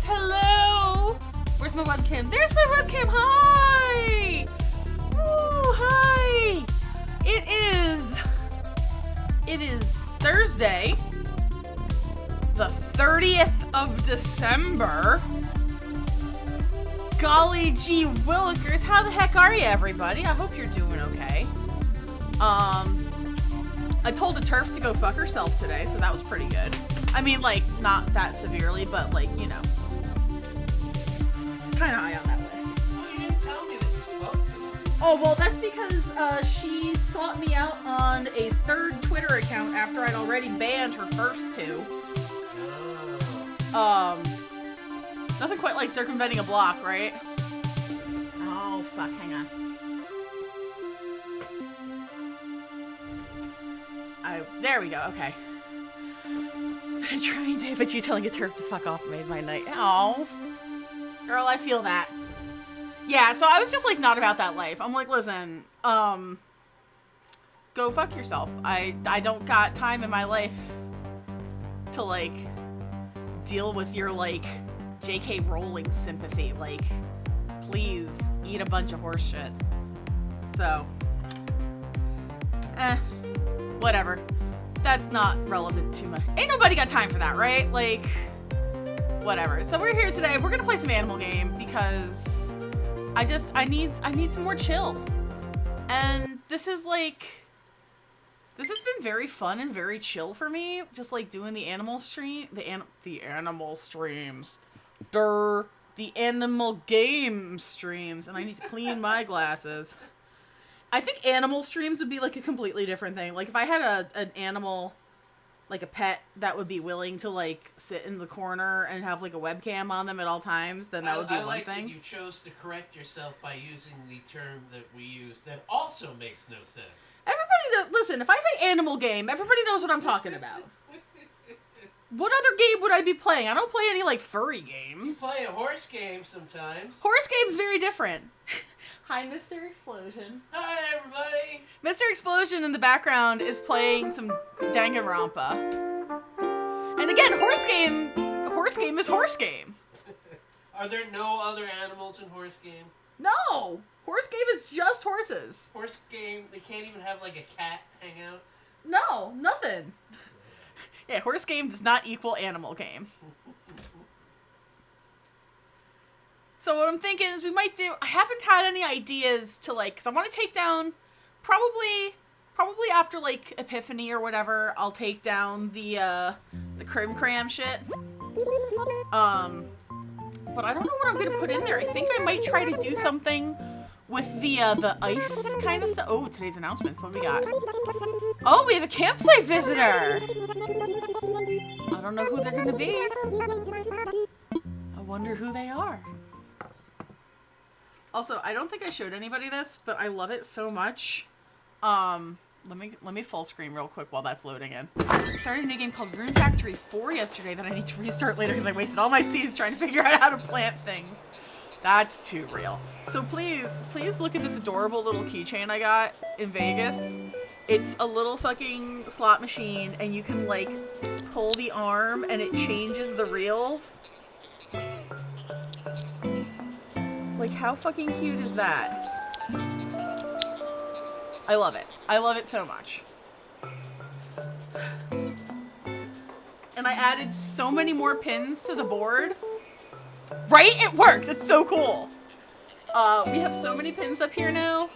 guys, hello! Where's my webcam? There's my webcam, hi! Woo, hi! It is Thursday, the 30th of December. Golly gee willikers, how the heck are you, everybody? I hope you're doing okay. I told a turf to go fuck herself today, so that was pretty good. I mean, like, not that severely, but, like, you know, kind of high on that list. Oh, you didn't tell me that you spoke to her. Oh, well, that's because she sought me out on a third Twitter account after I'd already banned her first two. Nothing quite like circumventing a block, right? Oh, fuck, hang on. There we go, okay. Trying to, but you telling a turf to fuck off made my night. Oh, girl, I feel that. Yeah, so I was just like not about that life. I'm like, listen, go fuck yourself. I don't got time in my life to like deal with your like J.K. Rowling sympathy. Like, please eat a bunch of horse shit. So, whatever. That's not relevant to my... Ain't nobody got time for that, right? Like, whatever. So we're here today. We're gonna play some Animal Game because I need some more chill. And this is like... This has been very fun and very chill for me. Just like doing the animal stream... The animal streams. The animal game streams. And I need to clean my glasses. I think animal streams would be, like, a completely different thing. Like, if I had an animal, like, a pet that would be willing to, like, sit in the corner and have, like, a webcam on them at all times, then that would be one like thing. That you chose to correct yourself by using the term that we use that also makes no sense. Everybody, listen, if I say animal game, everybody knows what I'm talking about. What other game would I be playing? I don't play any, like, furry games. You play a horse game sometimes. Horse game's very different. Hi, Mr. Explosion. Hi, everybody. Mr. Explosion in the background is playing some Danganronpa. And again, horse game is horse game. Are there no other animals in horse game? No! Horse game is just horses. Horse game, they can't even have, like, a cat hang out? No, nothing. Yeah, horse game does not equal animal game. So what I'm thinking is we might do... I haven't had any ideas to, like... Because I want to take down... Probably after, like, Epiphany or whatever, I'll take down the Crim Cram shit. But I don't know what I'm going to put in there. I think I might try to do something with the ice kind of stuff. Oh, today's announcements. What do we got? Oh, we have a campsite visitor! I don't know who they're going to be. I wonder who they are. Also, I don't think I showed anybody this, but I love it so much. Let me full screen real quick while that's loading in. I started a new game called Rune Factory 4 yesterday that I need to restart later because I wasted all my seeds trying to figure out how to plant things. That's too real. So please look at this adorable little keychain I got in Vegas. It's a little fucking slot machine and you can like pull the arm and it changes the reels. Like, how fucking cute is that? I love it. I love it so much. And I added so many more pins to the board. Right? It works! It's so cool! We have so many pins up here now.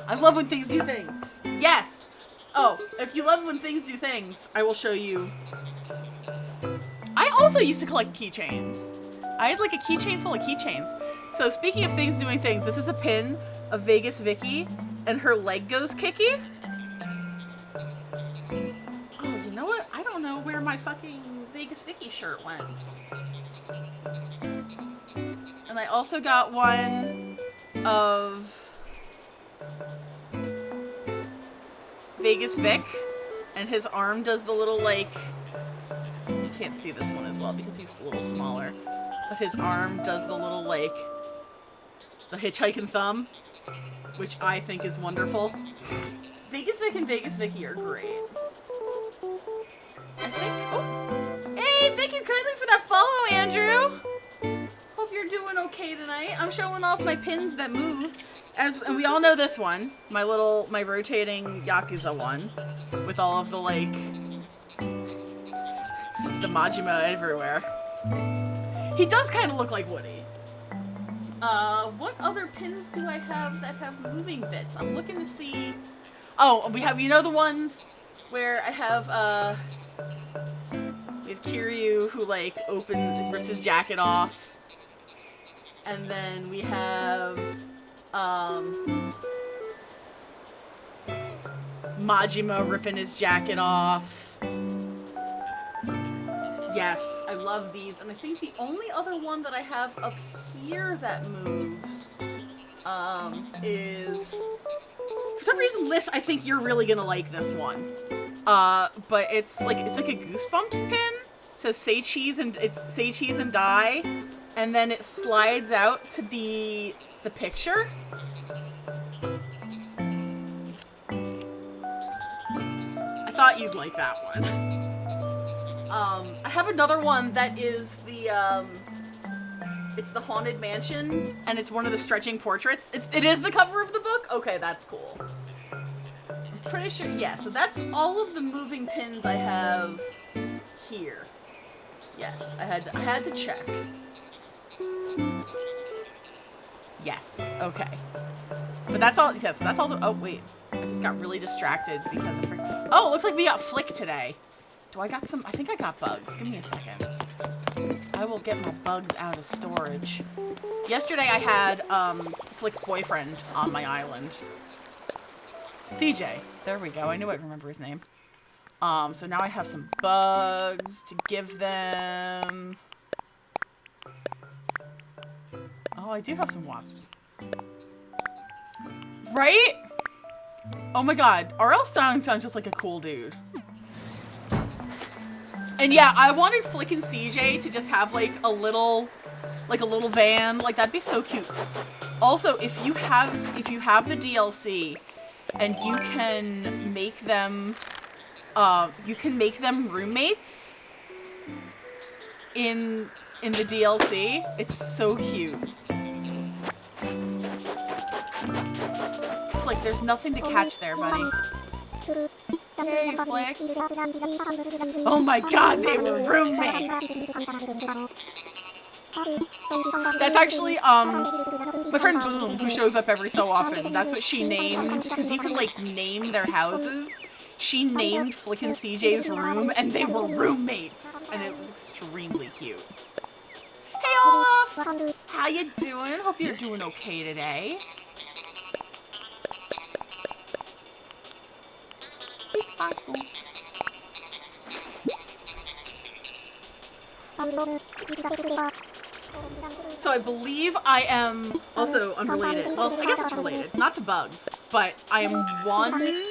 I love when things do things. Yes! Oh, if you love when things do things, I will show you. I also used to collect keychains. I had like a keychain full of keychains. So speaking of things doing things, this is a pin of Vegas Vicky, and her leg goes kicky. Oh, you know what? I don't know where my fucking Vegas Vicky shirt went. And I also got one of Vegas Vic, and his arm does the little like... You can't see this one as well because he's a little smaller. But his arm does the little, like, the hitchhiking thumb, which I think is wonderful. Vegas Vic and Vegas Vicky are great. I think, oh, hey, thank you you kindly for that follow, Andrew. Hope you're doing okay tonight. I'm showing off my pins that move. And we all know this one. My rotating Yakuza one. With all of the, like, the Majima everywhere. He does kind of look like Woody. What other pins do I have that have moving bits? I'm looking to see... Oh, we have, you know the ones where I have, we have Kiryu who, like, rips his jacket off. And then we have, Majima ripping his jacket off. Yes, I love these. And I think the only other one that I have up here that moves, is... For some reason, Liz, I think you're really gonna like this one. But it's like a Goosebumps pin. It says say cheese and die. And then it slides out to be the picture. I thought you'd like that one. I have another one that is it's the Haunted Mansion, and it's one of the stretching portraits. It is the cover of the book? Okay, that's cool. I'm pretty sure, yeah, so that's all of the moving pins I have here. Yes, I had to check. Yes, okay. But that's all, yes, that's all the, oh wait. I just got really distracted because of, oh, it looks like we got Flick today. I think I got bugs. Give me a second. I will get my bugs out of storage. Yesterday I had, Flick's boyfriend on my island. CJ. There we go. I knew I'd remember his name. So now I have some bugs to give them. Oh, I do have some wasps. Right? Oh my god. RL sounds just like a cool dude. And yeah, I wanted Flick and CJ to just have like a little van. Like that'd be so cute. Also, if you have the DLC and you can make them roommates in the DLC, it's so cute. Flick, there's nothing to catch there, buddy. Hey, Flick. Oh my god, they were roommates! That's actually, my friend Boom, who shows up every so often, that's what she named, because you can, like, name their houses. She named Flick and CJ's room, and they were roommates! And it was extremely cute. Hey, Olaf! How you doing? Hope you're doing okay today. So I believe I am also unrelated. Well, I guess it's related. Not to bugs, but I am one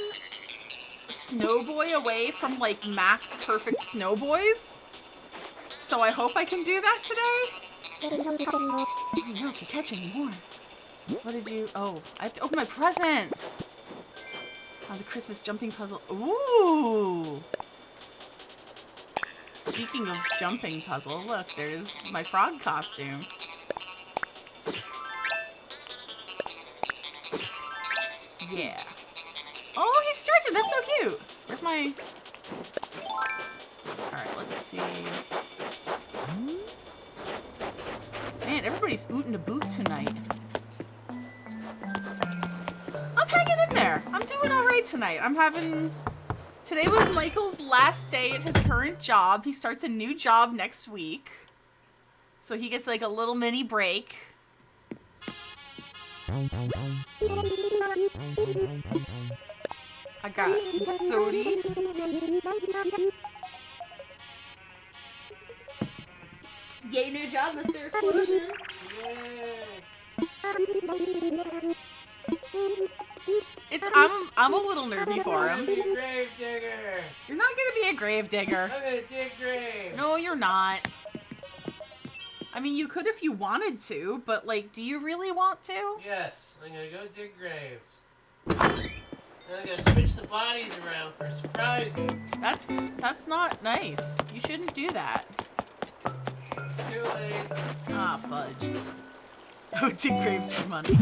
Snowboy away from, like, max perfect Snowboys. So I hope I can do that today. I don't know if you catch any more. What did you... Oh, I have to open my present. Oh, the Christmas jumping puzzle. Ooh! Speaking of jumping puzzle, look, there's my frog costume. Yeah. Oh, he's stretching! That's so cute! Where's my... Alright, let's see. Man, everybody's ootin' to boot tonight. I'm hanging in there. I'm doing alright tonight. I'm having... Today was Michael's last day at his current job. He starts a new job next week. So he gets like a little mini break. I got some sody. Yay, new job, Mr. Explosion. I'm a little nervy for him. I'm gonna be a grave digger. You're not gonna be a grave digger. I'm gonna dig graves. No, you're not. I mean, you could if you wanted to, but like, do you really want to? Yes, I'm gonna go dig graves. And I'm gonna switch the bodies around for surprises. That's not nice. You shouldn't do that. Too late. Ah, fudge. Oh, dig grapes for money.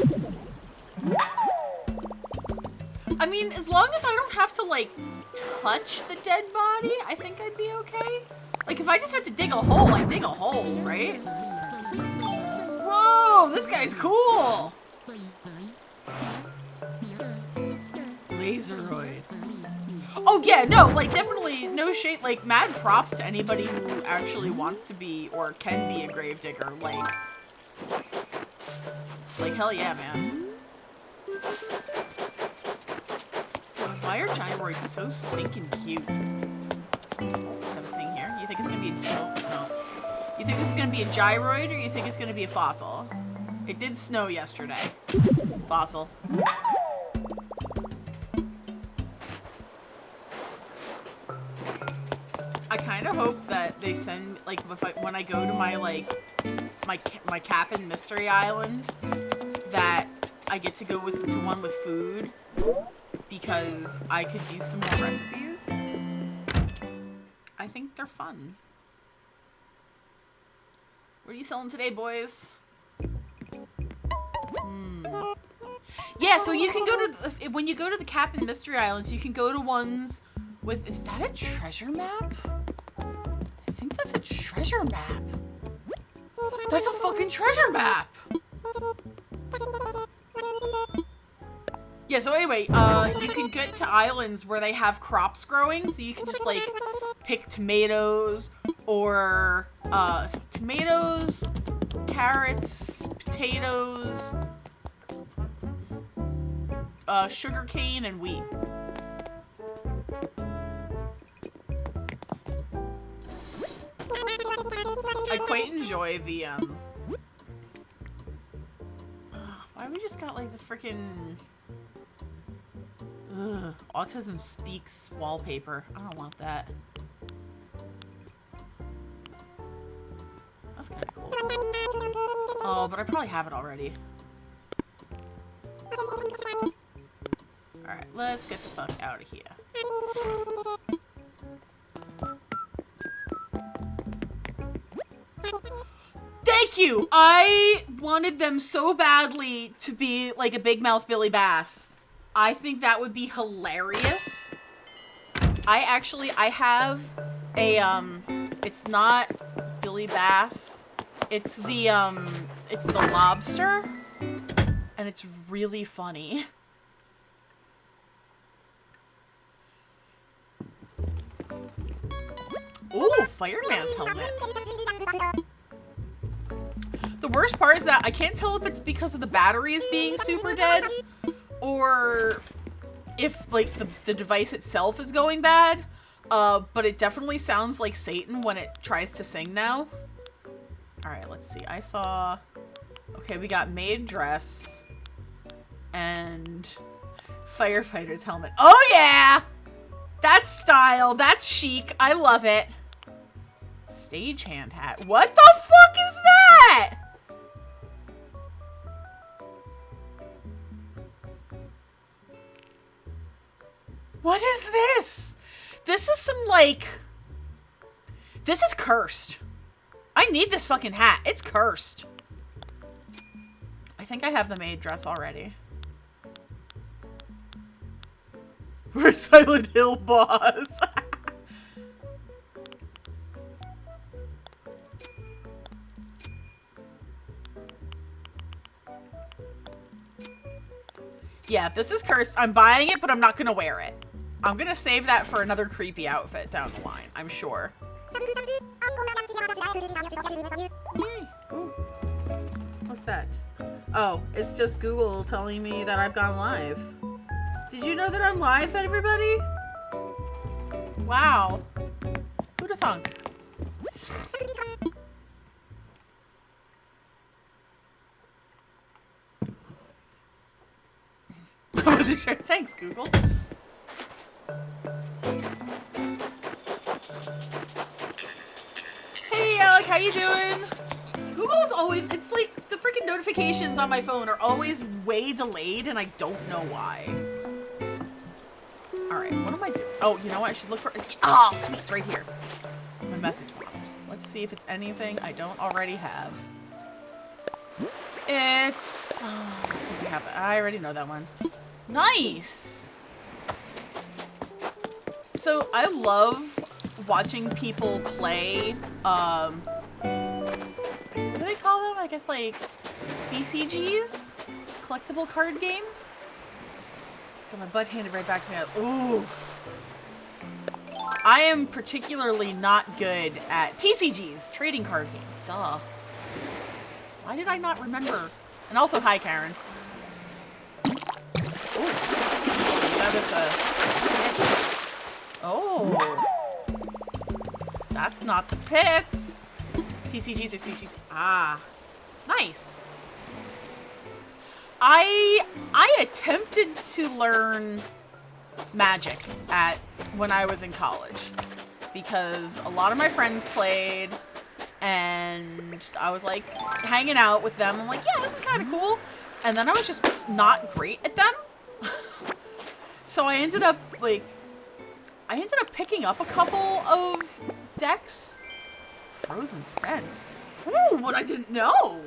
I mean, as long as I don't have to, like, touch the dead body, I think I'd be okay. Like, if I just had to dig a hole, I'd dig a hole, right? Whoa, this guy's cool! Laseroid. Oh, yeah, no, like, definitely, no shade, like, mad props to anybody who actually wants to be, or can be a gravedigger, like, hell yeah, man. Why are gyroids so stinking cute? I have a thing here. You think it's gonna be a no? You think this is gonna be a gyroid, or you think it's gonna be a fossil? It did snow yesterday. Fossil. I kind of hope that they send, like, when I go to my, like, my Cap'n Mystery Island, that I get to go to one with food, because I could use some more recipes. I think they're fun. What are you selling today, boys? Yeah, so you can go to, when you go to the Cap'n Mystery Islands, you can go to ones with, is that a treasure map? I think that's a treasure map. That's a fucking treasure map! Yeah, so anyway, you can get to islands where they have crops growing, so you can just, like, pick tomatoes, or, tomatoes, carrots, potatoes, sugarcane, and wheat. I quite enjoy the, why we just got, like, the frickin' Autism Speaks wallpaper. I don't want that. That's kind of cool. Oh, but I probably have it already. Alright, let's get the fuck out of here. Thank you! I wanted them so badly to be like a Big Mouth Billy Bass. I think that would be hilarious. I have a, it's not Billy Bass. It's the lobster. And it's really funny. Ooh, Fireman's helmet. The worst part is that I can't tell if it's because of the batteries being super dead, or if, like, the device itself is going bad, but it definitely sounds like Satan when it tries to sing now. Alright, let's see. I saw... Okay, we got maid dress and firefighter's helmet. Oh, yeah! That's style. That's chic. I love it. Stagehand hat. What the fuck is that? What is this? This is some, like... This is cursed. I need this fucking hat. It's cursed. I think I have the maid dress already. We're Silent Hill boss. Yeah, this is cursed. I'm buying it, but I'm not gonna wear it. I'm gonna save that for another creepy outfit down the line, I'm sure. Yay. Ooh. What's that? Oh, it's just Google telling me that I've gone live. Did you know that I'm live, everybody? Wow. Who'da thunk? I wasn't sure. Thanks, Google. Hey, Alec, how you doing? Google is always, it's like the freaking notifications on my phone are always way delayed, and I don't know why. Alright, what am I doing? Oh, you know what? I should look for, oh, sweet, it's right here. My message board. Let's see if it's anything I don't already have. It's... I already know that one. Nice! So, I love watching people play, what do they call them? I guess, like, CCGs? Collectible card games? Got my butt handed right back to me. Oof. I am particularly not good at TCGs, trading card games. Duh. Why did I not remember? And also, hi, Karen. Ooh. That is a... Oh. That's not the pits. TCGs or CCGs. Ah. Nice. I attempted to learn Magic when I was in college because a lot of my friends played and I was like hanging out with them. I'm like, yeah, this is kind of cool. And then I was just not great at them. So I ended up picking up a couple of decks. Frozen Fence. Ooh, what I didn't know.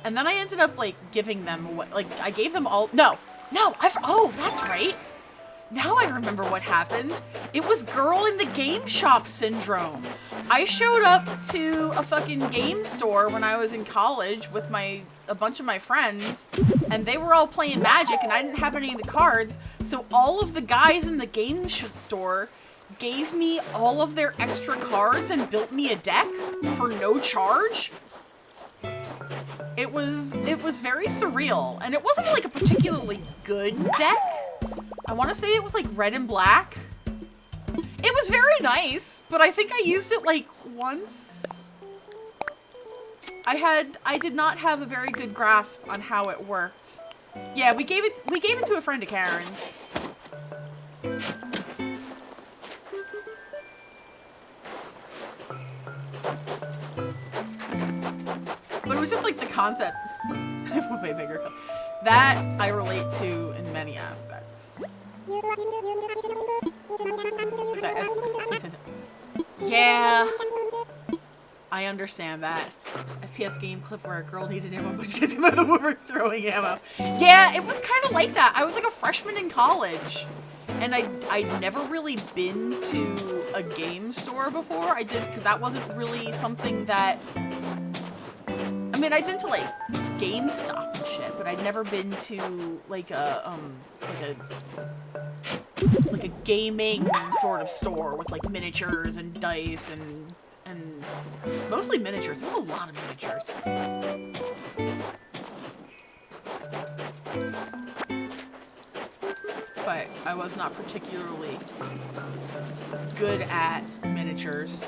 And then I ended up, like, giving them away. Like, I gave them all... No, oh, that's right. Now I remember what happened. It was girl in the game shop syndrome. I showed up to a fucking game store when I was in college with a bunch of my friends, and they were all playing Magic, and I didn't have any of the cards, so all of the guys in the game store gave me all of their extra cards and built me a deck for no charge. It was very surreal, and it wasn't like a particularly good deck. I want to say it was like red and black. It was very nice, but I think I used it like once. I did not have a very good grasp on how it worked. Yeah, we gave it to a friend of Karen's. But it was just like the concept. Way bigger. That I relate to in many aspects. Yeah. I understand that. FPS game clip where a girl needed ammo, but she gets him out of the woodwork throwing ammo. Yeah, it was kind of like that. I was like a freshman in college. And I'd never really been to a game store before. I did, because that wasn't really something that... I mean, I'd been to, like, GameStop and shit, but I'd never been to, like a gaming sort of store with, like, miniatures and dice and mostly miniatures. There was a lot of miniatures. But I was not particularly good at miniatures.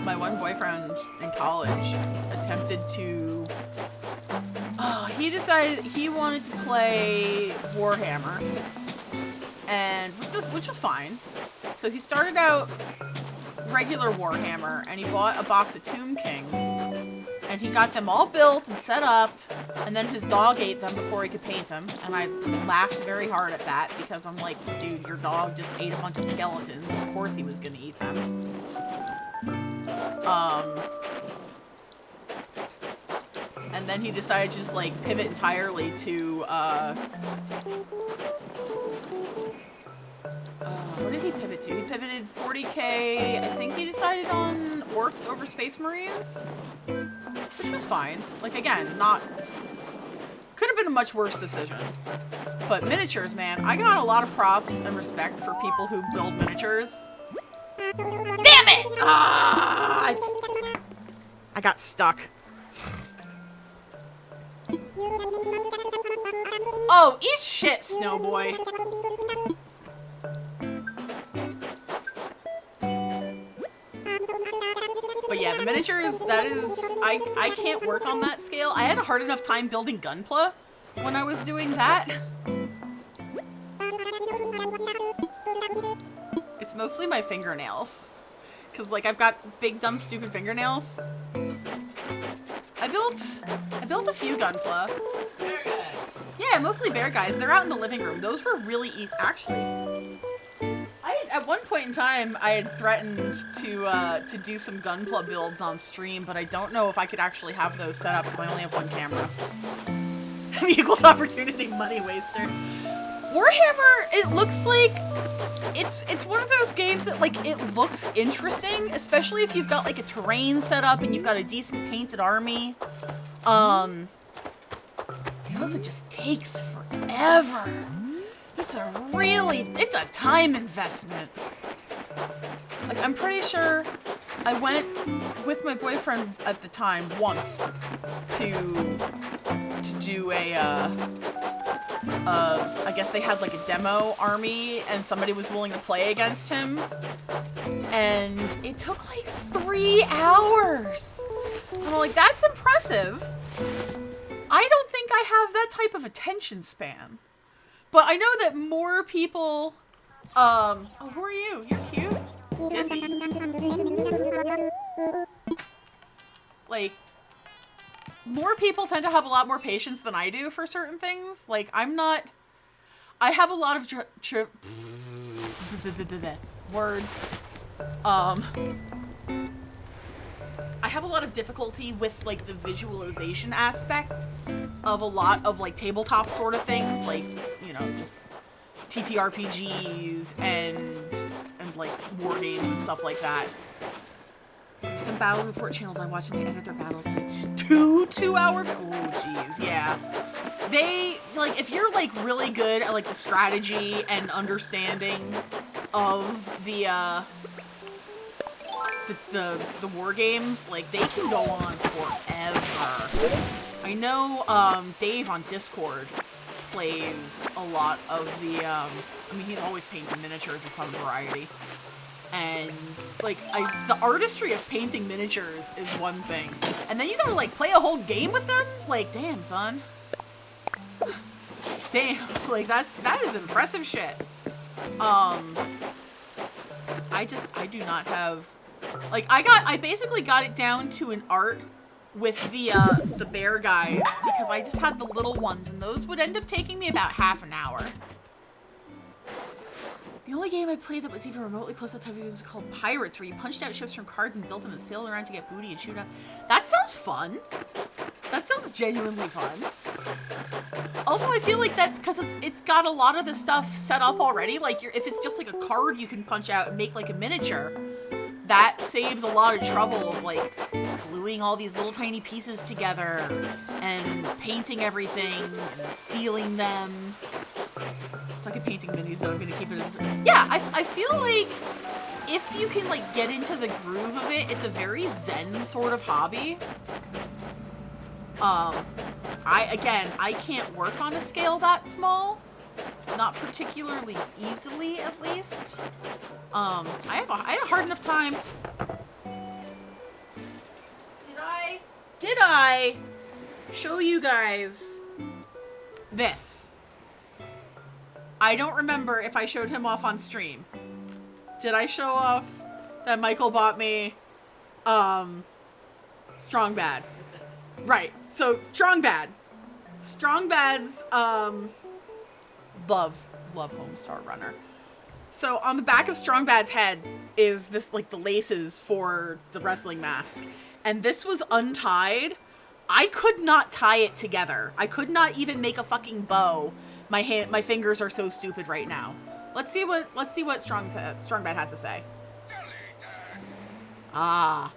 My one boyfriend in college attempted to... he decided he wanted to play Warhammer, and which was fine. So he started out regular Warhammer, and he bought a box of Tomb Kings, and he got them all built and set up, and then his dog ate them before he could paint them, and I laughed very hard at that, because I'm like, dude, your dog just ate a bunch of skeletons, of course he was gonna eat them. And then he decided to just, like, pivot entirely to, what did he pivot to? He pivoted 40k, I think he decided on Orcs over Space Marines, which was fine. Like, again, could have been a much worse decision. But miniatures, man, I got a lot of props and respect for people who build miniatures. Damn it! I got stuck. Oh, eat shit, Snowboy. But yeah, the miniatures, that is... I can't work on that scale. I had a hard enough time building Gunpla when I was doing that. It's mostly my fingernails. Because, like, I've got big, dumb, stupid fingernails. I built a few Gunpla. Bear guys. Yeah, mostly bear guys. They're out in the living room. Those were really easy. Actually, I at one point in time, I had threatened to do some Gunpla builds on stream, but I don't know if I could actually have those set up because I only have one camera. An equal opportunity money waster. Warhammer, it looks like it's one of those games that like it looks interesting, especially if you've got like a terrain set up and you've got a decent painted army. It also just takes forever. It's a time investment. Like, I'm pretty sure I went with my boyfriend at the time once to do I guess they had like a demo army and somebody was willing to play against him. And it took like 3 hours. And I'm like, that's impressive. I don't think I have that type of attention span. But I know that more people, oh, who are you? You're cute. Dizzy. Like, more people tend to have a lot more patience than I do for certain things. Like, I have a lot of words. I have a lot of difficulty with, like, the visualization aspect of a lot of, like, tabletop sort of things, like, you know, just TTRPGs and like, war games and stuff like that. There's some battle report channels I watch and they edit their battles to 2-hour... Oh, jeez, yeah. They, like, if you're, like, really good at, like, the strategy and understanding of the war games, like, they can go on forever. I know Dave on Discord plays a lot of the I mean, he's always painting miniatures of some variety, and like the artistry of painting miniatures is one thing, and then you gotta like play a whole game with them. Like, damn, son, damn, like that is impressive shit. I do not have, like, I basically got it down to an art with the bear guys, because I just had the little ones, and those would end up taking me about half an hour. The only game I played that was even remotely close to that type of game was called Pirates, where you punched out ships from cards and built them and sailed around to get booty and shoot up. That sounds fun. That sounds genuinely fun. Also, I feel like that's because it's got a lot of the stuff set up already. Like, if it's just like a card you can punch out and make like a miniature, that saves a lot of trouble of like gluing all these little tiny pieces together and painting everything and sealing them. It's like a painting minis, but I'm gonna keep it as... Yeah, I feel like if you can like get into the groove of it, it's a very zen sort of hobby. I can't work on a scale that small. Not particularly easily, at least. I had a hard enough time. Did I show you guys this? I don't remember if I showed him off on stream. Did I show off that Michael bought me, Strong Bad? Right. So Strong Bad. Strong Bad's, love Homestar Runner. So on the back of Strong Bad's head is this, like, the laces for the wrestling mask. And this was untied. I could not tie it together. I could not even make a fucking bow. My fingers are so stupid right now. Let's see what Strong Bad has to say. Ah.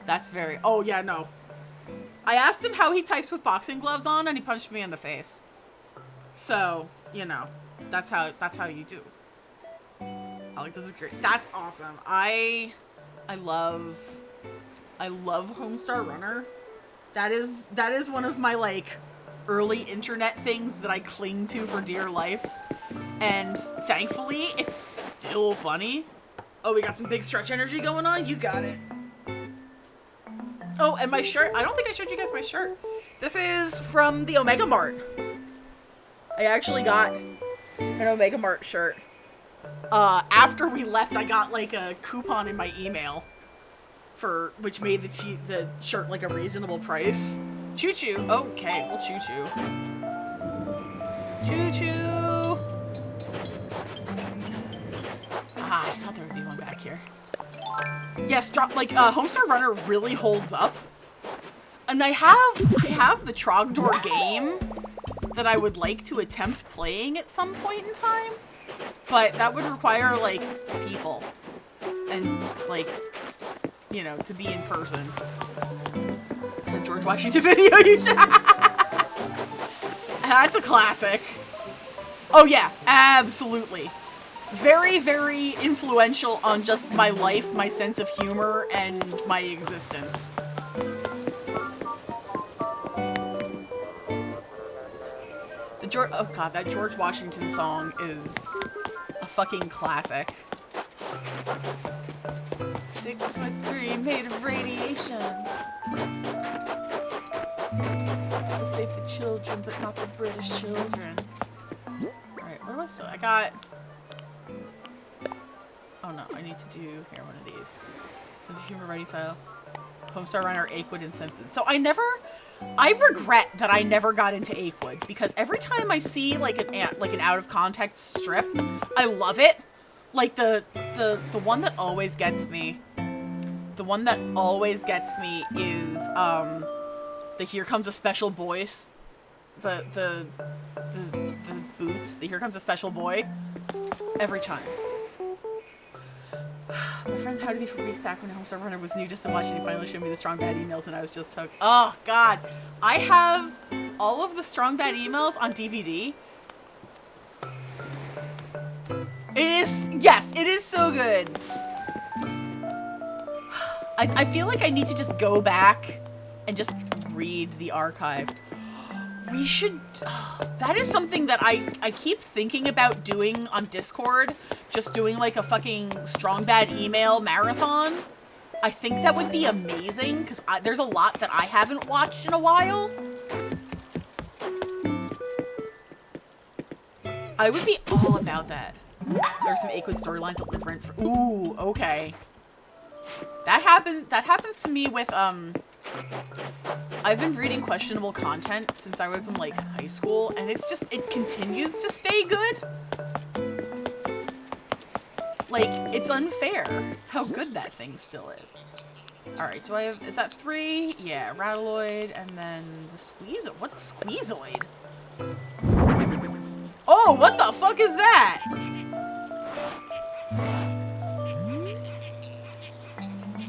That's very... Oh, yeah, no. I asked him how he types with boxing gloves on, and he punched me in the face. So, you know, that's how you do. Oh, like, this is great. That's awesome. I love Homestar Runner. That is one of my, like, early internet things that I cling to for dear life. And thankfully, it's still funny. Oh, we got some big stretch energy going on? You got it. Oh, and my shirt. I don't think I showed you guys my shirt. This is from the Omega Mart. I actually got an Omega Mart shirt. After we left, I got like a coupon in my email which made the shirt like a reasonable price. Choo choo. Okay, we'll choo choo. Choo choo. Aha. here. Yes, Homestar Runner really holds up. And I have the Trogdor game that I would like to attempt playing at some point in time. But that would require, like, people. And, like, you know, to be in person. The George Washington video you should. That's a classic. Oh yeah, absolutely. Very, very influential on just my life, my sense of humor, and my existence. Oh god, that George Washington song is a fucking classic. 6'3", made of radiation. To save the children, but not the British children. Alright, what do I still? I got... Oh no, I need to do here one of these. Sense of humor, writing style. Homestar Runner, Achewood, and Senses. So I regret that I never got into Achewood because every time I see like an out of context strip, I love it. Like the one that always gets me. The one that always gets me is the Here Comes a Special Boys. The boots. The Here Comes a Special Boy. Every time. My friend How to Be for weeks back when Homestar Runner was new just to watch and he finally showed me the Strong Bad emails and I was just hooked. Oh god. I have all of the Strong Bad emails on DVD. Yes, it is so good. I feel like I need to just go back and just read the archive. We should... that is something that I keep thinking about doing on Discord. Just doing like a fucking Strong Bad email marathon. I think that would be amazing because there's a lot that I haven't watched in a while. I would be all about that. There's some Achewood storylines that live rent for... Ooh, okay. That happens to me with, I've been reading questionable content since I was in, like, high school, and it continues to stay good. Like, it's unfair how good that thing still is. Alright, is that 3? Yeah, Rattaloid, and then the Squeezoid. What's a Squeezoid? Oh, what the fuck is that?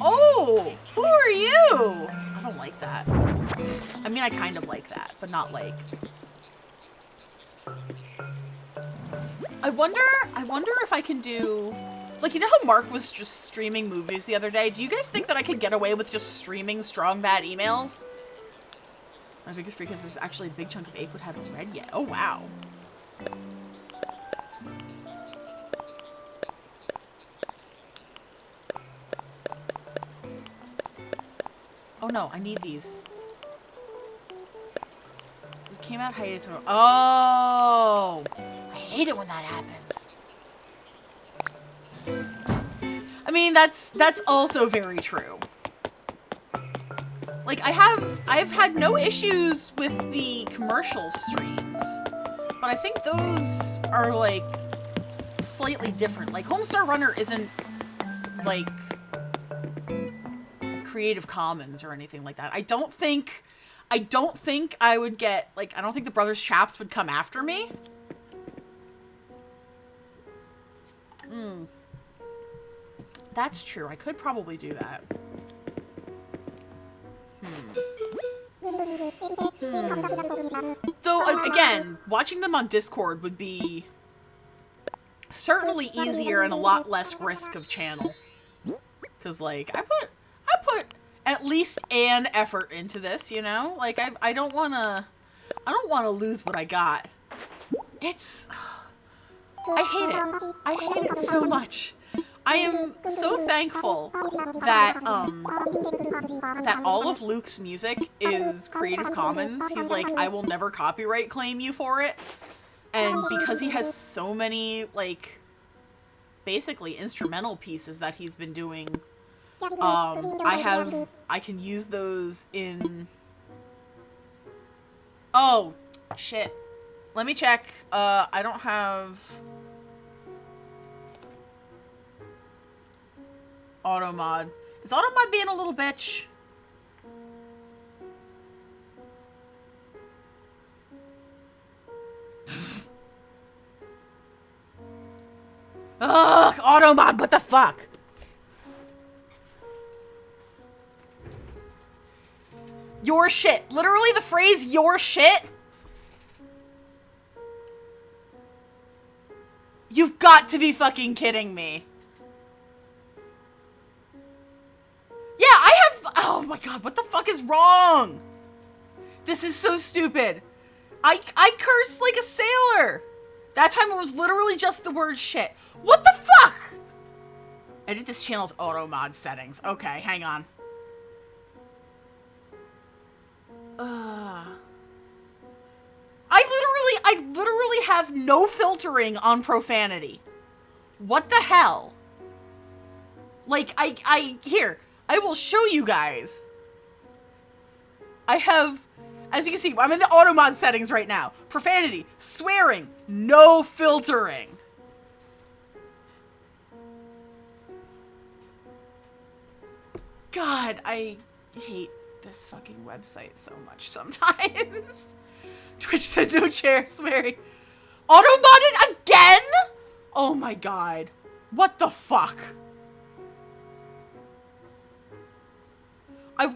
Oh, who are you? I don't like that. I mean, I kind of like that, but not like... I wonder if I can do... Like, you know how Mark was just streaming movies the other day? Do you guys think that I could get away with just streaming Strong Bad emails? My biggest freak is there's actually a big chunk of Achewood haven't read yet. Oh, wow. Oh no, I need these. This came out hiatus. Oh! I hate it when that happens. I mean, that's also very true. Like, I've had no issues with the commercial streams, but I think those are, like, slightly different. Like, Homestar Runner isn't, like, Creative Commons or anything like that. I don't think I would get, like, I don't think the Brothers Chaps would come after me. That's true. I could probably do that. Though, again, watching them on Discord would be certainly easier and a lot less risk of channel. Because, like, I put at least an effort into this, you know? Like, I don't wanna lose what I got. I hate it. I hate it so much. I am so thankful that, that all of Luke's music is Creative Commons. He's like, I will never copyright claim you for it. And because he has so many, like, basically instrumental pieces that he's been doing, I can use those in... Oh, shit. Let me check. I don't have... Automod. Is Automod being a little bitch? Ugh, Automod, what the fuck? Your shit. Literally the phrase your shit? You've got to be fucking kidding me. Yeah, I have... Oh my god, what the fuck is wrong? This is so stupid. I cursed like a sailor. That time it was literally just the word shit. What the fuck? Edit this channel's auto-mod settings. Okay, hang on. I literally have no filtering on profanity. What the hell? Like, here, I will show you guys. I have, as you can see, I'm in the auto mod settings right now. Profanity, swearing, no filtering. God, I hate this fucking website so much sometimes. Twitch said no chair swearing. Auto-modded again? Oh my god. What the fuck?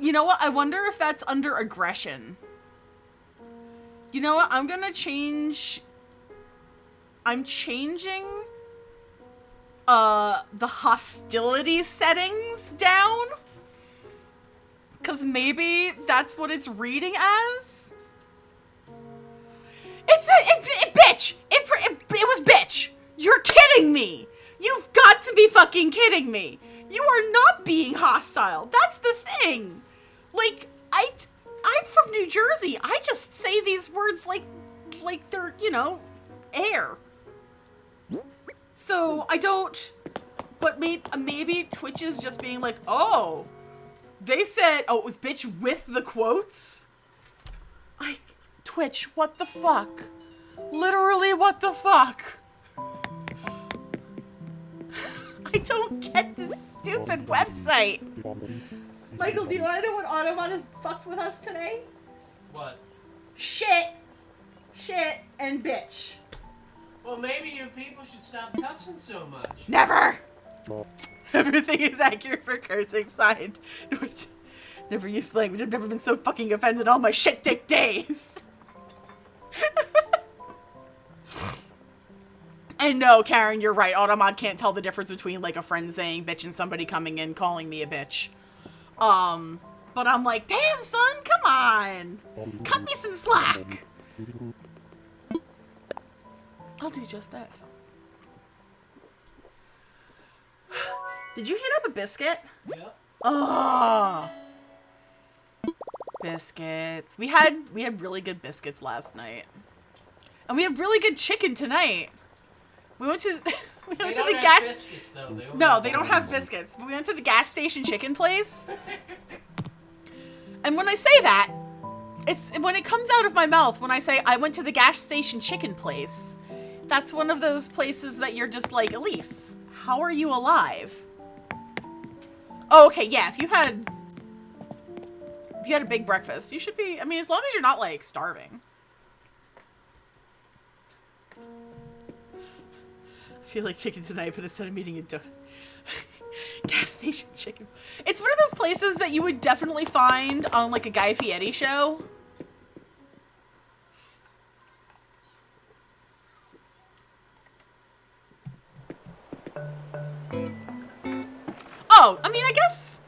You know what? I wonder if that's under aggression. You know what? I'm gonna change... I'm changing... the hostility settings down. Because maybe that's what it's reading as? Bitch! It was bitch! You're kidding me! You've got to be fucking kidding me! You are not being hostile. That's the thing. Like, I'm from New Jersey. I just say these words like they're, you know, air. So I don't, but maybe Twitch is just being like, oh, they said, oh, it was bitch with the quotes? Twitch, what the fuck? Literally, what the fuck? I don't get this stupid website. Michael, do you want to know what Automod has fucked with us today? What? Shit, and bitch. Well, maybe you people should stop cussing so much. Never! Everything is accurate for cursing, signed. Never used language. I've never been so fucking offended all my shit dick days. And no, Karen, you're right. Automod can't tell the difference between, like, a friend saying bitch and somebody coming in calling me a bitch. But I'm like, damn, son, come on. Cut me some slack. I'll do just that. Did you heat up a biscuit? Yep. Oh. Biscuits. We had really good biscuits last night. And we have really good chicken tonight. We went to the gas. Biscuits, though. No, they don't have biscuits. But we went to the gas station chicken place. And when I say that, it's when it comes out of my mouth when I say I went to the gas station chicken place. That's one of those places that you're just like, Elise, how are you alive? Oh, okay, yeah, if you had a big breakfast, you should be, I mean, as long as you're not, like, starving. I feel like chicken tonight, but instead of eating a gas station chicken. It's one of those places that you would definitely find on, like, a Guy Fieri show. Oh, I mean, I guess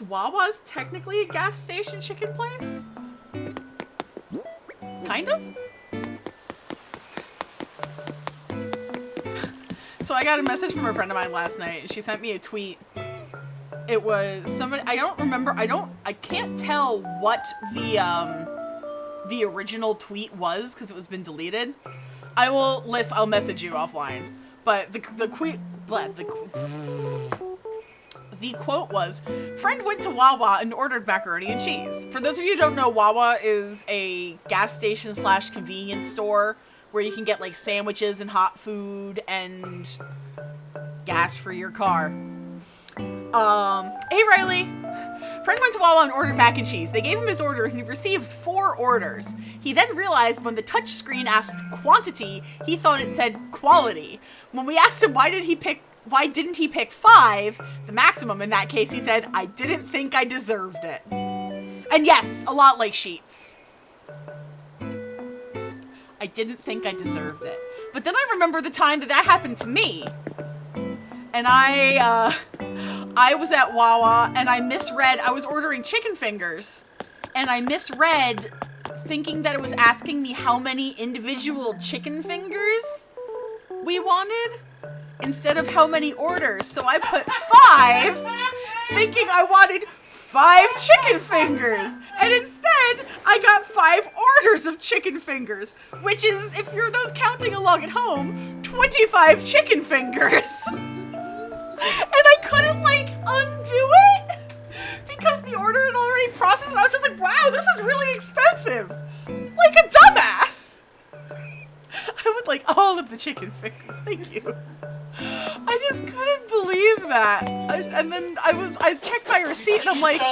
Wawa's technically a gas station chicken place. Kind of. So I got a message from a friend of mine last night, and she sent me a tweet. It was somebody, I don't remember, I can't tell what the original tweet was because it was been deleted. I'll message you offline. But the quote was, friend went to Wawa and ordered macaroni and cheese. For those of you who don't know, Wawa is a gas station / convenience store where you can get like sandwiches and hot food and gas for your car. Hey, Riley. Friend went to Wawa and ordered mac and cheese. They gave him his order and he received 4 orders. He then realized when the touch screen asked quantity, he thought it said quality. When we asked him why didn't he pick 5, the maximum in that case, he said, I didn't think I deserved it. And yes, a lot like Sheets. I didn't think I deserved it. But then I remember the time that happened to me. And I was at Wawa and I misread, I was ordering chicken fingers and I misread thinking that it was asking me how many individual chicken fingers we wanted instead of how many orders. So I put 5 thinking I wanted 5 chicken fingers. And instead I got 5 orders of chicken fingers, which is, if you're those counting along at home, 25 chicken fingers. And I couldn't, undo it because the order had already processed, and I was just like, wow, this is really expensive. Like a dumbass. I would like all of the chicken fingers. Thank you. I just couldn't believe that. And then I checked my receipt, and I'm like... You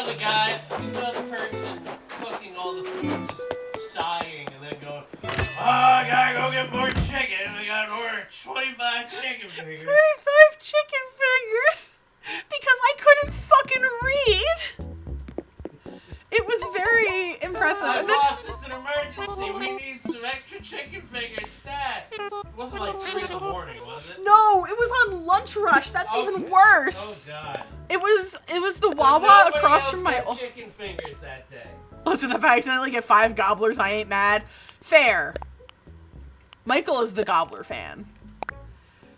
saw the person cooking all the food, just sighing, and then going, oh, I gotta go get more chicken. I gotta order 25 chicken fingers. 25 chicken fingers? Because I couldn't fucking read. It was very impressive. Boss, it's an emergency. We need some extra chicken fingers stat. It wasn't like 3 in the morning, was it? No, it was on lunch rush. That's even worse. Oh, God. It was the Wawa across from my old chicken fingers that day. Listen, if I accidentally get 5 gobblers, I ain't mad. Fair. Michael is the gobbler fan.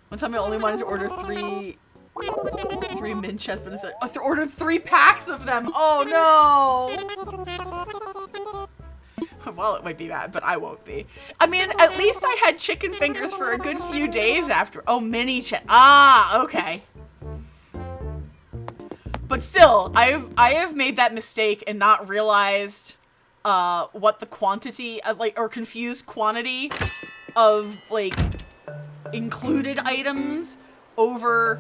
One time I only wanted to order 3 mint chests, but instead I ordered 3 packs of them. Oh no. Well, it might be bad, but I won't be. I mean, at least I had chicken fingers for a good few days after. Oh, mini chest. Ah, okay. But still, I have made that mistake and not realized what the quantity of, or confused quantity of included items over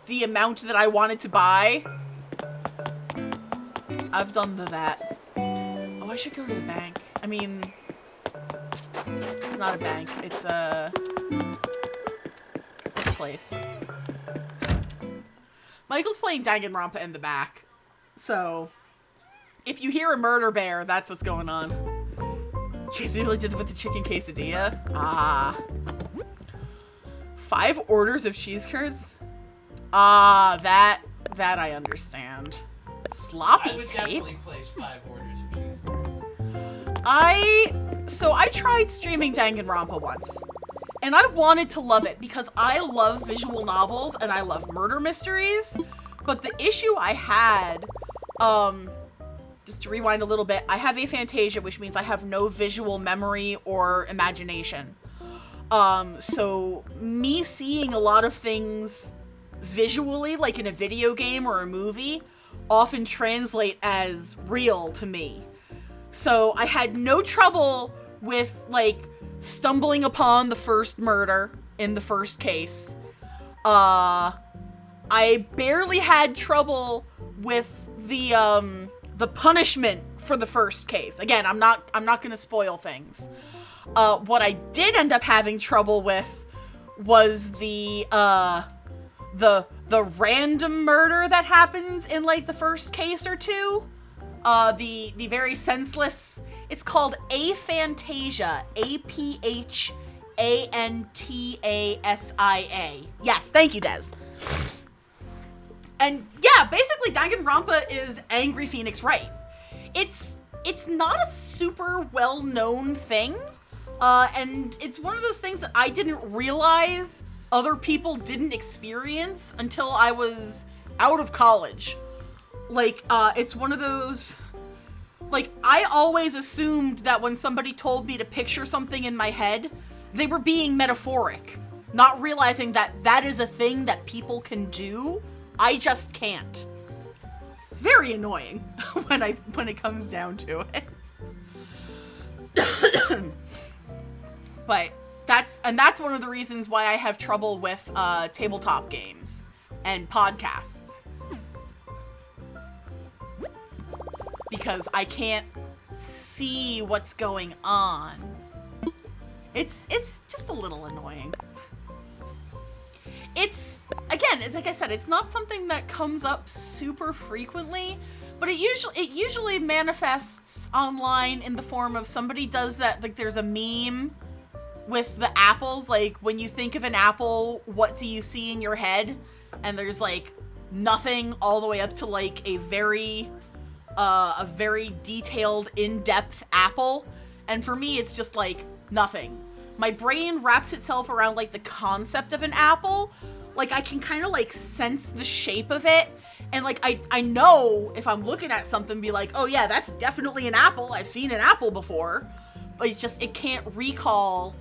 the amount that I wanted to buy. I've done that. Oh, I should go to the bank. I mean, it's not a bank. It's this place. Michael's playing Danganronpa in the back. So, if you hear a murder bear, that's what's going on. Jeez, you really did it with the chicken quesadilla? Ah. 5 orders of cheese curds? Ah, that I understand. Sloppy I would tape? definitely place 5 orders of cheese curds. I tried streaming Danganronpa once. And I wanted to love it because I love visual novels and I love murder mysteries. But the issue I had, just to rewind a little bit, I have aphantasia, which means I have no visual memory or imagination. So me seeing a lot of things visually, like in a video game or a movie, often translate as real to me. So I had no trouble with, stumbling upon the first murder in the first case. I barely had trouble with the punishment for the first case. Again, I'm not gonna spoil things. What I did end up having trouble with was the random murder that happens in the first case or two. The very senseless. It's called aphantasia. APHANTASIA. Yes, thank you, Des. And yeah, basically Danganronpa is Angry Phoenix Wright. It's not a super well-known thing, and it's one of those things that I didn't realize other people didn't experience until I was out of college. It's one of those... I always assumed that when somebody told me to picture something in my head, they were being metaphoric, not realizing that that is a thing that people can do. I just can't. It's very annoying when it comes down to it. But that's one of the reasons why I have trouble with tabletop games and podcasts. because I can't see what's going on. It's just a little annoying. It's, again, it's like I said, it's not something that comes up super frequently, but it usually manifests online in the form of somebody does that, like there's a meme with the apples, like when you think of an apple, what do you see in your head? And there's like nothing all the way up to like a very detailed, in-depth apple. And for me, it's just like nothing. My brain wraps itself around like the concept of an apple. Like I can kind of like sense the shape of it. And like I know if I'm looking at something, be like, oh yeah, that's definitely an apple. I've seen an apple before. But it's just, it can't recall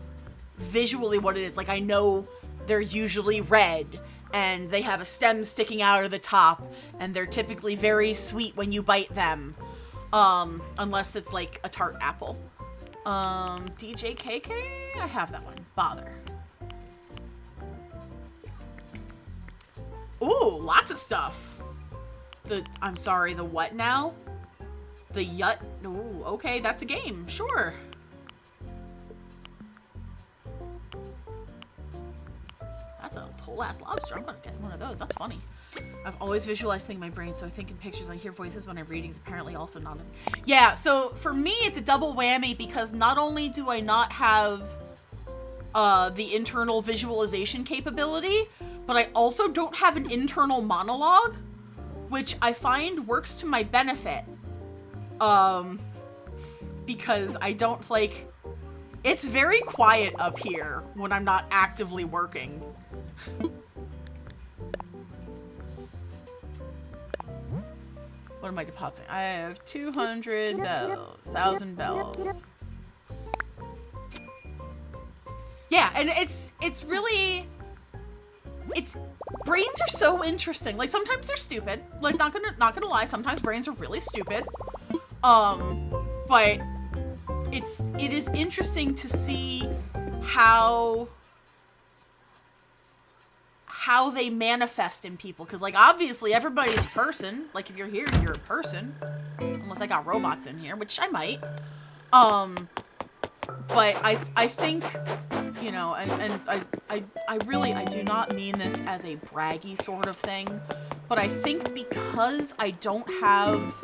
visually what it is. Like I know they're usually red and they have a stem sticking out of the top and they're typically very sweet when you bite them. Unless it's like a tart apple. DJ KK? I have that one. Bother. Ooh, lots of stuff. I'm sorry, the what now? The Yut? Ooh, okay, that's a game. Sure. That's a whole ass lobster. I'm gonna get one of those. That's funny. I've always visualized things in my brain, so I think in pictures, I hear voices when I'm reading. Is apparently also not in. Yeah, so for me, it's a double whammy because not only do I not have the internal visualization capability, but I also don't have an internal monologue, which I find works to my benefit. Because I don't like. It's very quiet up here when I'm not actively working. What am I depositing? I have 200 bells, 1,000 bells. Yeah, and it's really, brains are so interesting. Like sometimes they're stupid. Like not gonna lie, sometimes brains are really stupid. But it is interesting to see how they manifest in people, because like obviously everybody's a person. Like if you're here, you're a person, unless I got robots in here, which I might. But I think, you know, and I really do not mean this as a braggy sort of thing, but I think because I don't have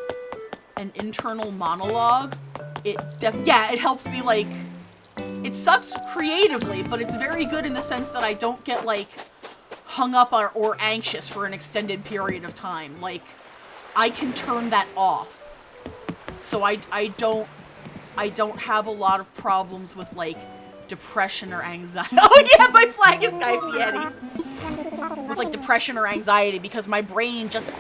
an internal monologue, it helps me, like, it sucks creatively, but it's very good in the sense that I don't get like hung up or anxious for an extended period of time. Like, I can turn that off. So I don't have a lot of problems with like depression or anxiety. Oh yeah, my flag is Guy Fieri. With like depression or anxiety, because my brain just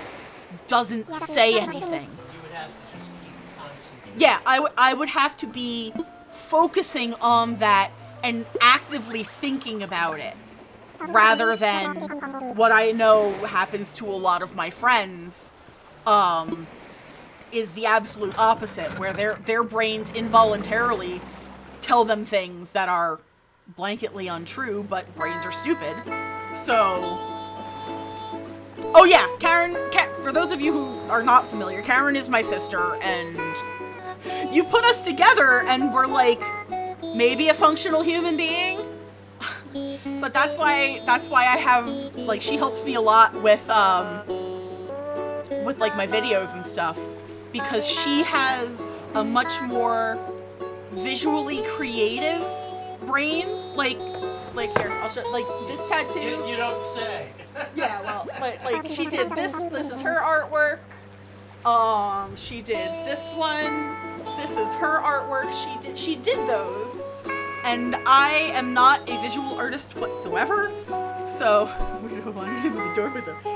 doesn't say anything. You would have to just keep concentrating. Yeah, I would have to be focusing on that and actively thinking about it, rather than what I know happens to a lot of my friends, is the absolute opposite, where their brains involuntarily tell them things that are blanketly untrue, but brains are stupid. So, oh yeah, Karen, for those of you who are not familiar, Karen is my sister, and you put us together and we're like maybe a functional human being. But that's why I have, like, she helps me a lot with like my videos and stuff, because she has a much more visually creative brain. Like here, I'll show, like this tattoo. You don't say. Yeah, well, like she did this. This is her artwork. She did this one. This is her artwork. She did those. And I am not a visual artist whatsoever, so I wanted him when the door was open.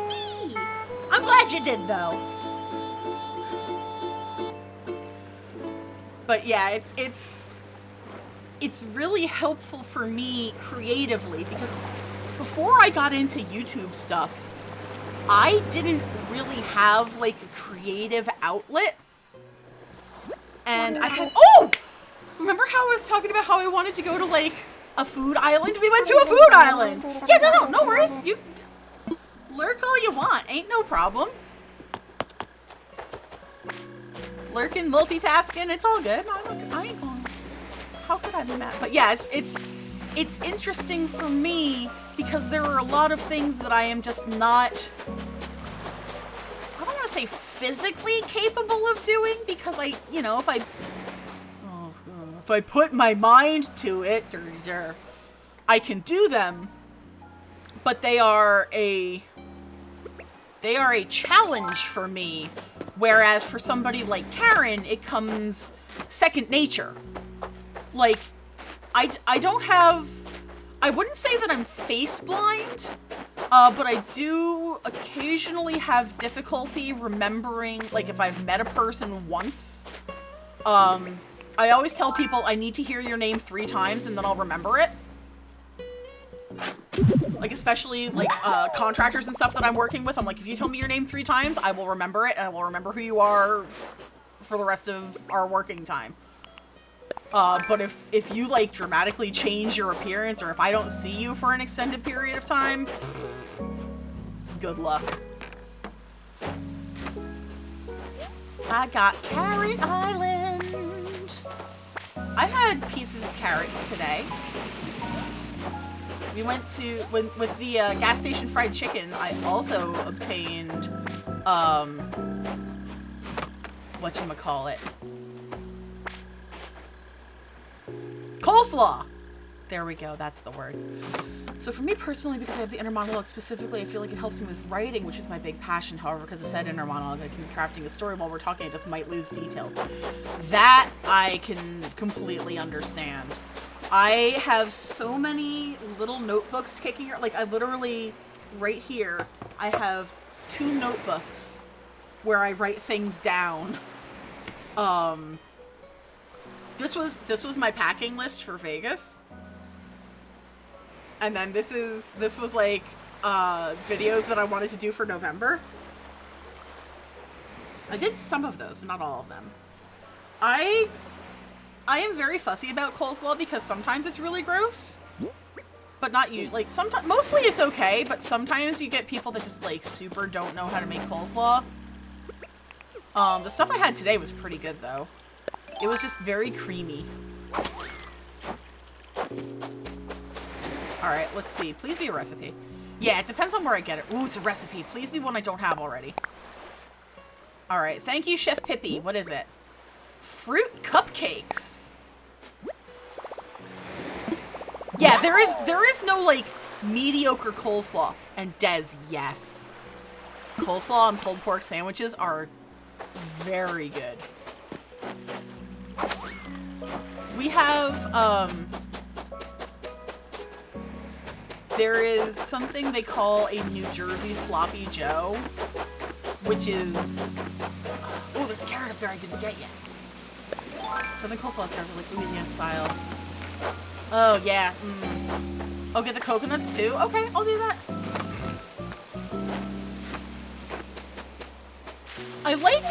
I'm glad you did, though. But yeah, it's really helpful for me creatively, because before I got into YouTube stuff, I didn't really have like a creative outlet, and I had remember how I was talking about how I wanted to go to, like, a food island? We went to a food island! Yeah, no worries. You lurk all you want. Ain't no problem. Lurking, multitasking, it's all good. I ain't going. How could I be mad? But yeah, it's interesting for me because there are a lot of things that I am just not. I don't want to say physically capable of doing because if I put my mind to it, I can do them. But they are a challenge for me, whereas for somebody like Karen, it comes second nature. Like, I wouldn't say that I'm face blind, but I do occasionally have difficulty remembering, like, if I've met a person once. I always tell people I need to hear your name 3 times and then I'll remember it. Like, especially, like, contractors and stuff that I'm working with, I'm like, if you tell me your name 3 times, I will remember it, and I will remember who you are for the rest of our working time. But if you, like, dramatically change your appearance, or if I don't see you for an extended period of time, good luck. I got Carrot Island. I had pieces of carrots today. We went to, with the gas station fried chicken, I also obtained, whatchamacallit? Coleslaw! There we go, that's the word. So for me personally, because I have the inner monologue specifically, I feel like it helps me with writing, which is my big passion. However, because I said inner monologue, I can be crafting a story while we're talking, I just might lose details. That I can completely understand. I have so many little notebooks kicking, like I literally, right here, I have 2 notebooks where I write things down. This was my packing list for Vegas. And then this was like, videos that I wanted to do for November. I did some of those, but not all of them. I am very fussy about coleslaw because sometimes it's really gross, but not usually. Like, sometimes, mostly it's okay, but sometimes you get people that just, like, super don't know how to make coleslaw. The stuff I had today was pretty good, though. It was just very creamy. Alright, let's see. Please be a recipe. Yeah, it depends on where I get it. Ooh, it's a recipe. Please be one I don't have already. Alright, thank you, Chef Pippi. What is it? Fruit cupcakes. Yeah, there is no, like, mediocre coleslaw. And Des, yes. Coleslaw and pulled pork sandwiches are very good. We have, there is something they call a New Jersey Sloppy Joe, which is, oh, there's a carrot up there I didn't get yet. Southern coleslaw is like Louisiana style. Oh, yeah. I'll get the coconuts too? Okay, I'll do that. I like...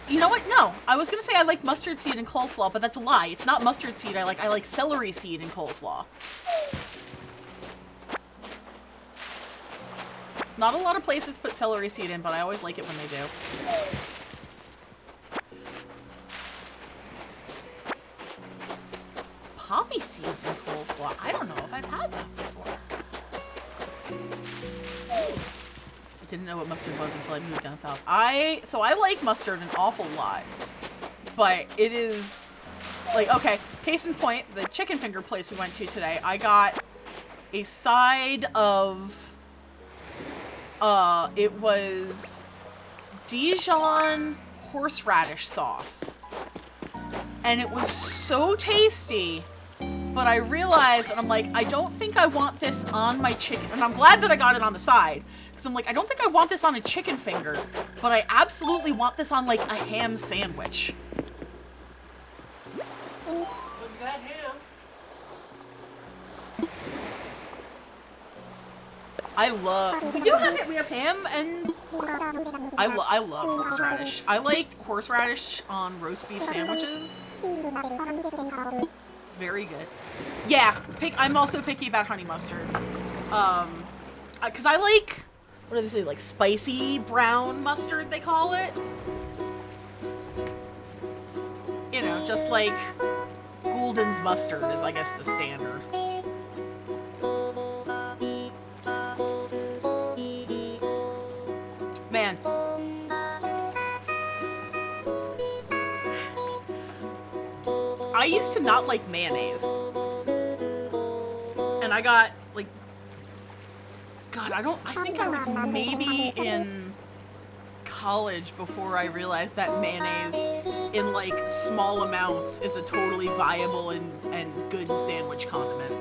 You know what? No. I was gonna say I like mustard seed in coleslaw, but that's a lie. It's not mustard seed I like celery seed in coleslaw. Not a lot of places put celery seed in, but I always like it when they do. Poppy seeds in coleslaw. I don't know if I've had that before. I didn't know what mustard was until I moved down south. So I like mustard an awful lot, but it is like, okay, case in point, the chicken finger place we went to today, I got a side of, it was Dijon horseradish sauce, and it was so tasty. But I realized, and I'm like, I don't think I want this on my chicken. And I'm glad that I got it on the side. Because I'm like, I don't think I want this on a chicken finger. But I absolutely want this on, like, a ham sandwich. Well, you got ham. I love... We do have it. We have ham and... I love horseradish. I like horseradish on roast beef sandwiches. Very good. Yeah, I'm also picky about honey mustard. Because I like, what do they say, like spicy brown mustard, they call it. know, just like Goulden's mustard is, I guess, the standard. Man. I used to not like mayonnaise. And I got, like, God, I think I was maybe in college before I realized that mayonnaise in, like, small amounts is a totally viable and good sandwich condiment.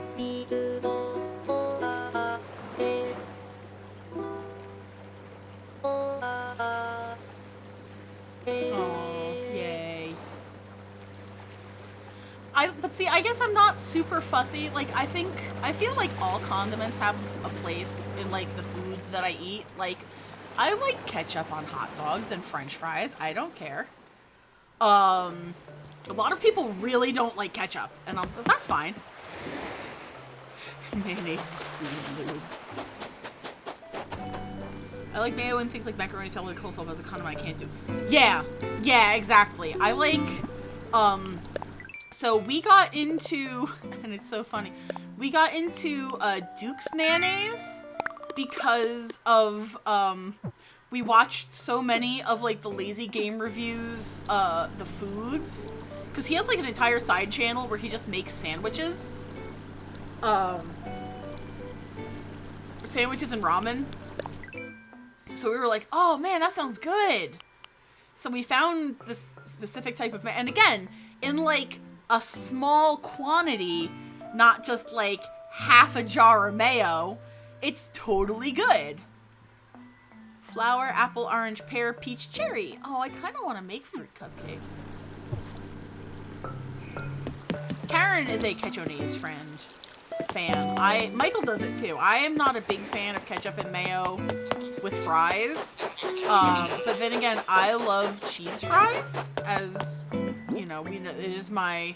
But see, I guess I'm not super fussy. Like, I feel like all condiments have a place in, like, the foods that I eat. Like, I like ketchup on hot dogs and french fries. I don't care. A lot of people really don't like ketchup, and that's fine. Mayonnaise is food lube. I like mayo and things like macaroni, celery, coleslaw as a condiment I can't do. Yeah, exactly. I like, so we got into, and it's so funny, we got into Duke's mayonnaise because of, we watched so many of, like, the Lazy Game reviews, the foods, because he has, like, an entire side channel where he just makes sandwiches. Sandwiches and ramen. So we were like, oh man, that sounds good. So we found this specific type of, and again, in, like, a small quantity, not just like half a jar of mayo, it's totally good. Flour, apple, orange, pear, peach, cherry. Oh, I kind of want to make fruit cupcakes. Karen is a Ketchonese fan. Michael does it too. I am not a big fan of ketchup and mayo with fries. But then again, I love cheese fries, as you know, it is my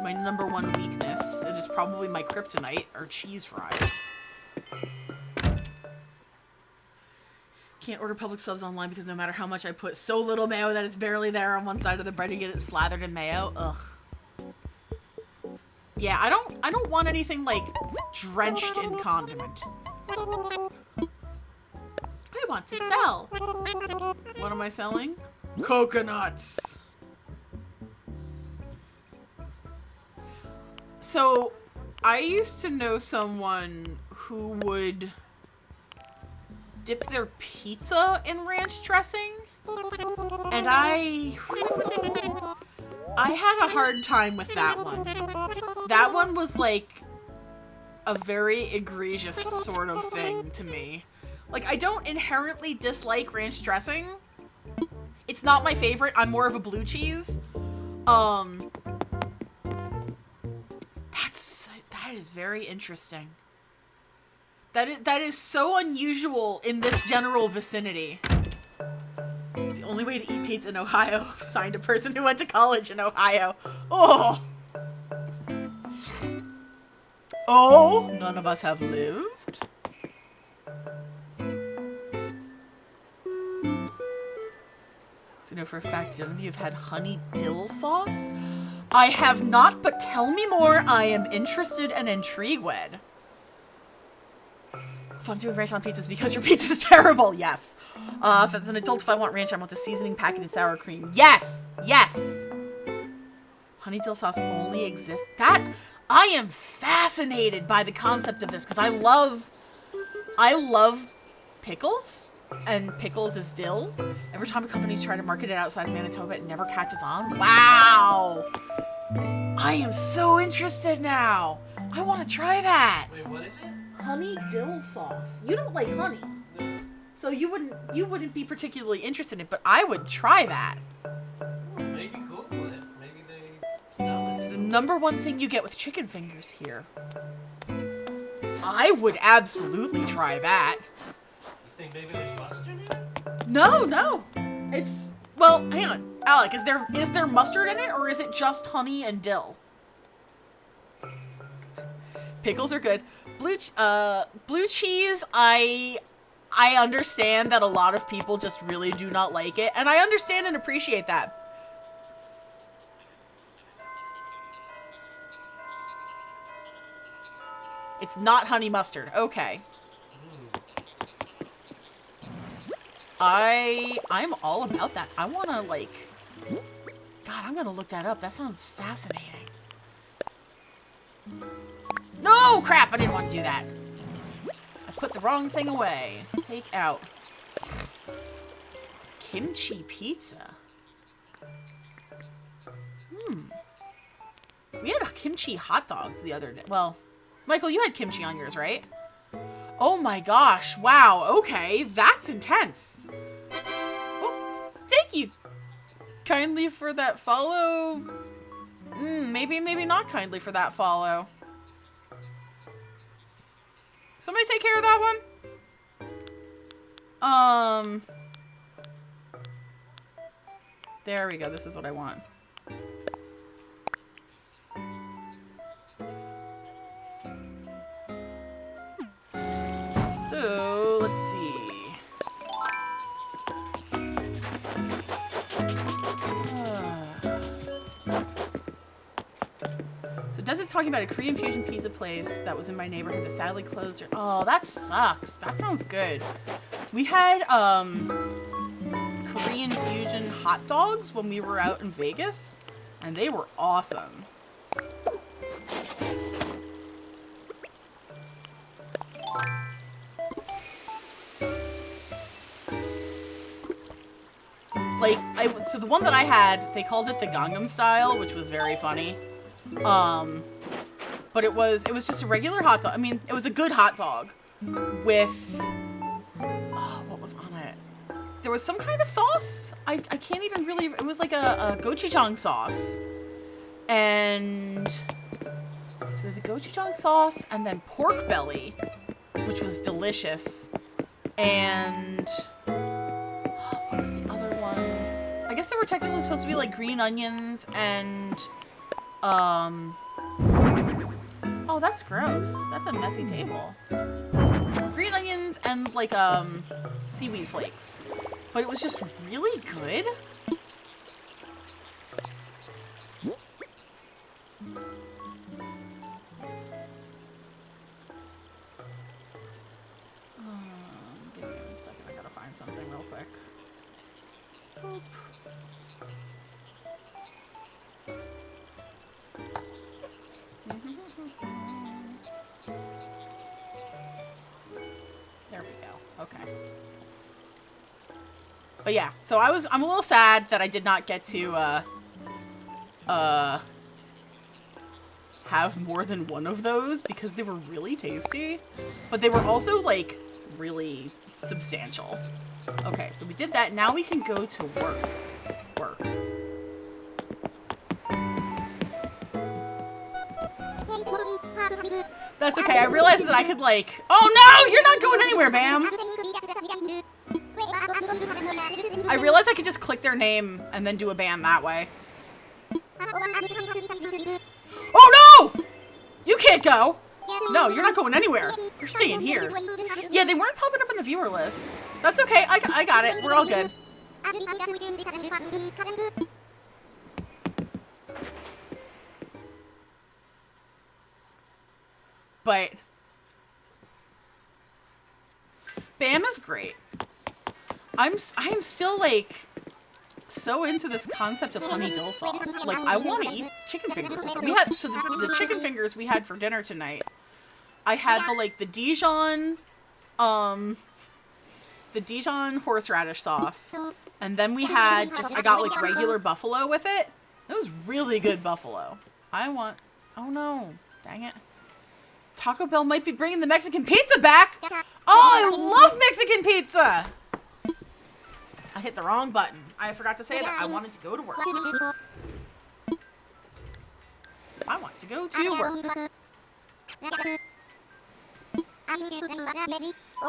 number one weakness. It is probably my kryptonite, are cheese fries. Can't order Publix subs online because no matter how much I put so little mayo that it's barely there on one side of the bread and get it slathered in mayo. Ugh. Yeah, I don't want anything, like, drenched in condiment. I want to sell. What am I selling? Coconuts. So, I used to know someone who would dip their pizza in ranch dressing, and I had a hard time with that one. That one was like a very egregious sort of thing to me. Like, I don't inherently dislike ranch dressing. It's not my favorite. I'm more of a blue cheese. That is very interesting. That is so unusual in this general vicinity. It's the only way to eat pizza in Ohio. Signed a person who went to college in Ohio. Oh! Oh! None of us have lived. So know for a fact none of you have had honey dill sauce? I have not, but tell me more. I am interested and intrigued. If I'm doing ranch on pizzas because your pizza is terrible, yes. If as an adult, if I want ranch, I want the seasoning packet and sour cream. Yes! Yes! Honey dill sauce only exists. I am fascinated by the concept of this because I love pickles, and pickles is dill. Every time a company tries to market it outside of Manitoba, it never catches on. Wow! I am so interested now. I want to try that. Wait, what is it? Honey dill sauce. You don't like honey, No. so you wouldn't be particularly interested in it, but I would try that. Maybe Google it. Maybe they sell it. It's the number one thing you get with chicken fingers here. I would absolutely try that. You think maybe there's mustard in it? No. It's, well, hang on. Alec, is there mustard in it, or is it just honey and dill? Pickles are good. Blue cheese, I understand that a lot of people just really do not like it, and I understand and appreciate that. It's not honey mustard. Okay. I'm all about that. I want to, like... God, I'm going to look that up. That sounds fascinating. No! Crap! I didn't want to do that. I put the wrong thing away. Take out. Kimchi pizza. We had kimchi hot dogs the other day. Well, Michael, you had kimchi on yours, right? Oh my gosh. Wow. Okay. That's intense. Oh, thank you kindly for that follow. Maybe not kindly for that follow. Somebody take care of that one. There we go. This is what I want. So, let's see. So Des is talking about a Korean fusion pizza place that was in my neighborhood that sadly closed. Oh, that sucks. That sounds good. We had Korean fusion hot dogs when we were out in Vegas, and they were awesome. Like, so the one that I had, they called it the Gangnam Style, which was very funny. But it was just a regular hot dog. I mean, it was a good hot dog with, oh, what was on it? There was some kind of sauce. I can't even really, it was like a gochujang sauce. And so the gochujang sauce and then pork belly, which was delicious. And what was the other one? I guess they were technically supposed to be like green onions and, oh, that's gross. That's a messy table. Green onions and like, seaweed flakes. But it was just really good. Give me a second. I gotta find something real quick. Boop. There we go. Okay. But yeah, so I'm a little sad that I did not get to have more than one of those because they were really tasty, but they were also like really substantial. Okay, so we did that. Now we can go to work. That's okay. I realized that I could like, oh no, you're not going anywhere, Bam. I realized I could just click their name and then do a ban that way. Oh no! You can't go! No, you're not going anywhere. You're staying here. Yeah, they weren't popping up on the viewer list. That's okay. I got it. We're all good. But Bam is great. I'm still like so into this concept of honey dill sauce. Like I want to eat chicken fingers. We had so the chicken fingers we had for dinner tonight. I had the Dijon horseradish sauce, and then we had I got like regular buffalo with it. It was really good buffalo. Oh no, dang it. Taco Bell might be bringing the Mexican pizza back. Oh, I love Mexican pizza. I hit the wrong button. I forgot to say that I wanted to go to work. I want to go to work.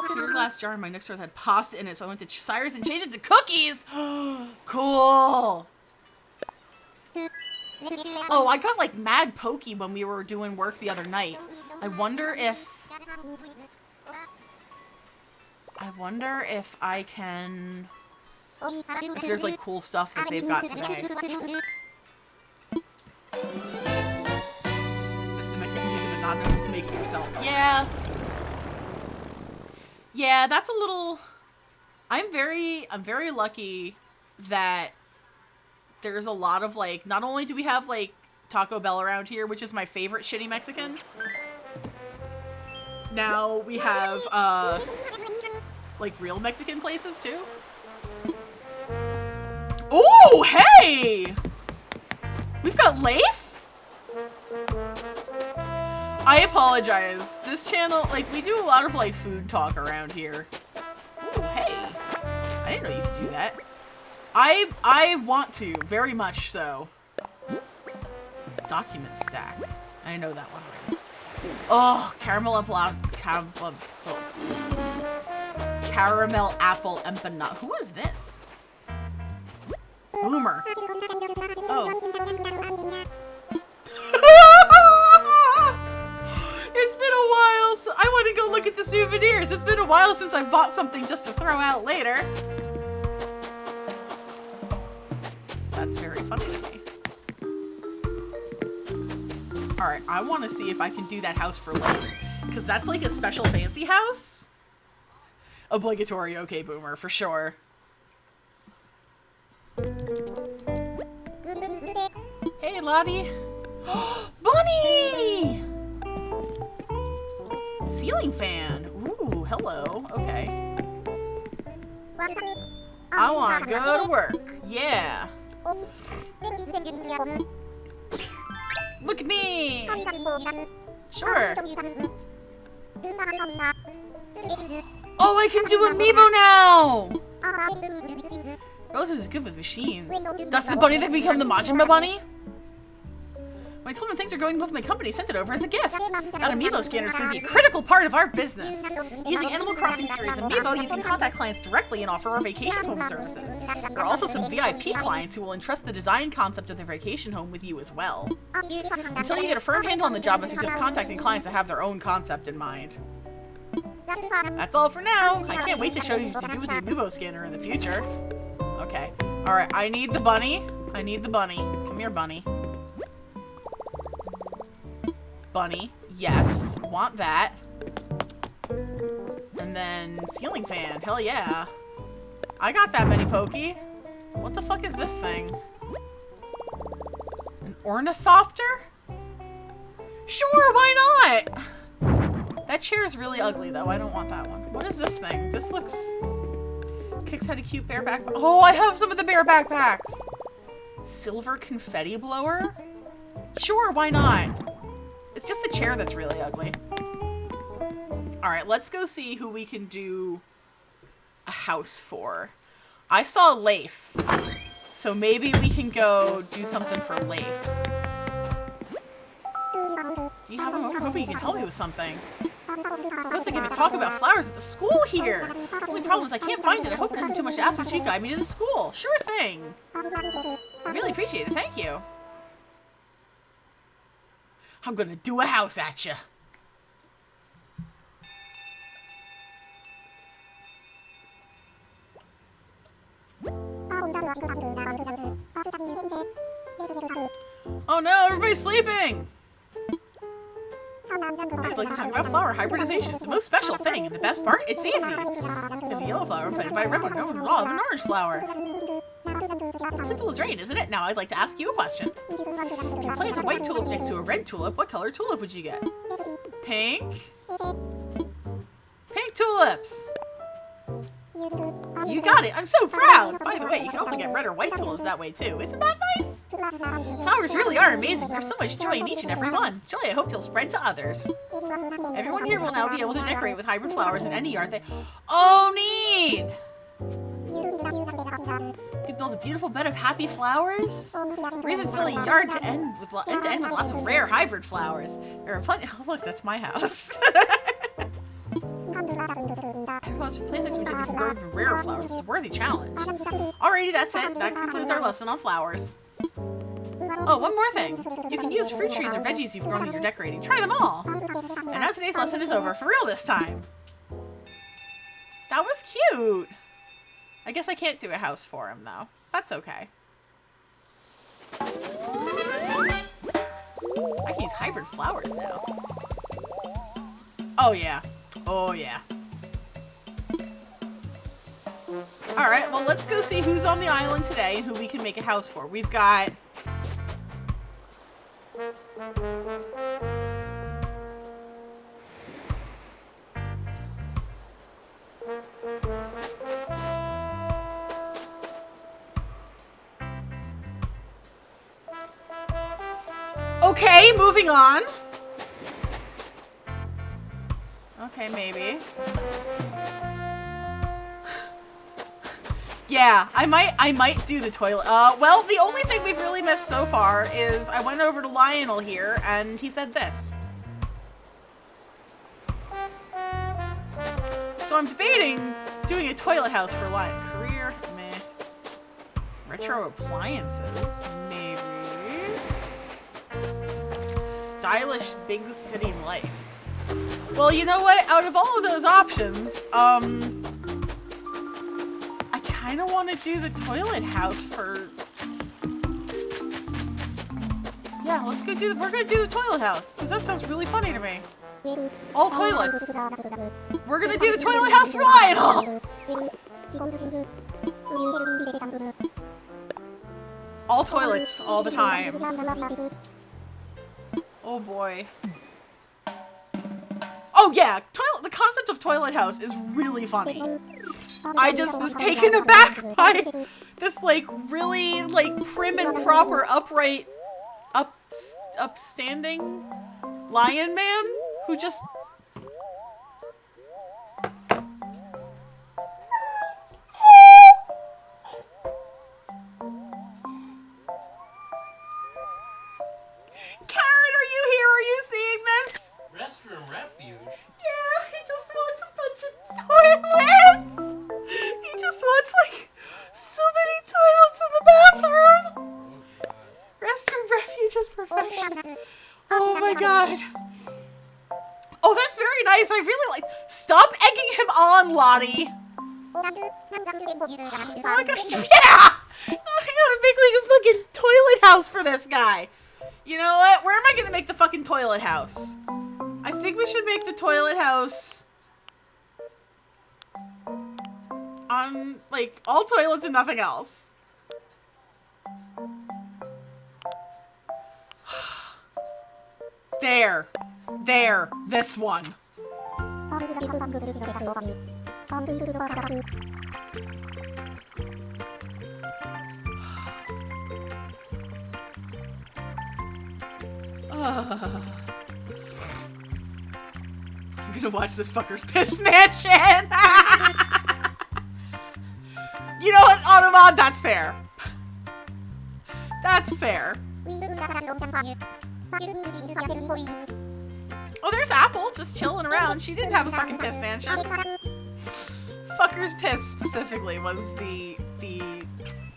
Clear glass jar in my next door had pasta in it, so I went to Cyrus and changed it to cookies. Cool. Oh, I got like mad pokey when we were doing work the other night. I wonder if I can, if there's like cool stuff that they've got today. It's the Mexican pizza, but not enough to make myself. Yeah. Yeah, that's a little... I'm very lucky that there's a lot of, like, not only do we have, like, Taco Bell around here, which is my favorite shitty Mexican. Now we have, like, real Mexican places, too. Ooh, hey! We've got Leif? I apologize. This channel, like, we do a lot of, like, food talk around here. Ooh, hey. I didn't know you could do that. I want to, very much so. Document stack. I know that one right. Oh, caramel empanada. Who is this? Boomer. Oh. It's been a while. So I want to go look at the souvenirs. It's been a while since I've bought something just to throw out later. That's very funny to me. Alright, I want to see if I can do that house for later. Because that's like a special fancy house. Obligatory, okay, Boomer, for sure. Hey, Lottie. Bunny! Ceiling fan. Ooh, hello. Okay. I want to go to work. Yeah. Look at me! Sure. Oh, I can do Amiibo now! Relatives is good with machines. That's the bunny that became the Majima bunny? When I told him things are going well with my company, sent it over as a gift. That Amiibo scanner is going to be a critical part of our business. Using Animal Crossing series Amiibo, you can contact clients directly and offer our vacation home services. There are also some VIP clients who will entrust the design concept of their vacation home with you as well. Until you get a firm handle on the job, I suggest contacting clients that have their own concept in mind. That's all for now. I can't wait to show you what you can do with the Amiibo scanner in the future. Okay. Alright, I need the bunny. I need the bunny. Come here, bunny. Bunny. Yes. Want that. And then ceiling fan. Hell yeah. I got that many Pokey. What the fuck is this thing? An ornithopter? Sure, why not? That chair is really ugly though. I don't want that one. What is this thing? This looks... Kix had a cute bear backpack. Oh, I have some of the bear backpacks. Silver confetti blower? Sure, why not? It's just the chair that's really ugly. Alright, let's go see who we can do a house for. I saw Leif, so maybe we can go do something for Leif. Do you have him over? Maybe you can help me with something. I'm supposed to give a talk about flowers at the school here. The only problem is I can't find it. I hope it isn't too much to ask, but you guide me to the school. Sure thing. I really appreciate it. Thank you. I'm gonna do a house at you. Oh no, everybody's sleeping! I'd like to talk about flower hybridization. It's the most special thing, and the best part, it's easy. The yellow flower planted by a red one, an orange flower. Simple as rain, isn't it? Now I'd like to ask you a question. If you plant a white tulip next to a red tulip, what color tulip would you get? Pink? Pink tulips! You got it! I'm so proud! By the way, you can also get red or white tulips that way too. Isn't that nice? Flowers really are amazing. There's so much joy in each and every one. Joy I hope you'll spread to others. Everyone here will now be able to decorate with hybrid flowers in any yard they... Oh, neat! You could build a beautiful bed of happy flowers, or even fill a yard to end with lots of rare hybrid flowers. There are plenty. Oh, look, that's my house. Place next to each other you can grow even rarer flowers. It's a worthy challenge. Alrighty, that's it. That concludes our lesson on flowers. Oh, one more thing. You can use fruit trees or veggies you've grown in your decorating. Try them all. And now today's lesson is over. For real this time. That was cute. I guess I can't do a house for him, though. That's okay. I can use hybrid flowers now. Oh, yeah. Oh, yeah. Alright, well, let's go see who's on the island today and who we can make a house for. We've got... Okay, moving on. Okay, maybe. Yeah, I might do the toilet. Well, the only thing we've really missed so far is I went over to Lionel here and he said this. So I'm debating doing a toilet house for Lion. Career, meh. Retro appliances, maybe. Stylish big city life. Well, you know what? Out of all of those options, I kind of want to do the toilet house for... Yeah, let's go do the... We're going to do the toilet house, because that sounds really funny to me. All toilets. We're going to do the toilet house for Lionel! All toilets, all the time. Oh boy. Oh yeah, the concept of toilet house is really funny. I just was taken aback by this like really like prim and proper upright upstanding lion man who just Karen, are you here? Are you seeing this? Restroom refuge? Yeah, he just wants a bunch of toilets! He just wants, like, so many toilets in the bathroom! Oh, God. Restroom refuge is perfection. Oh my god. Oh, that's very nice. I really like... Stop egging him on, Lottie! Oh my gosh, yeah! I gotta make, like, a fucking toilet house for this guy. You know what? Where am I gonna make the fucking toilet house? I think we should make the toilet house on, like, all toilets and nothing else. There. There. This one. I'm gonna watch this fucker's piss mansion. You know what, Automod? That's fair. That's fair. Oh, there's Apple just chilling around. She didn't have a fucking piss mansion. Fucker's piss specifically was the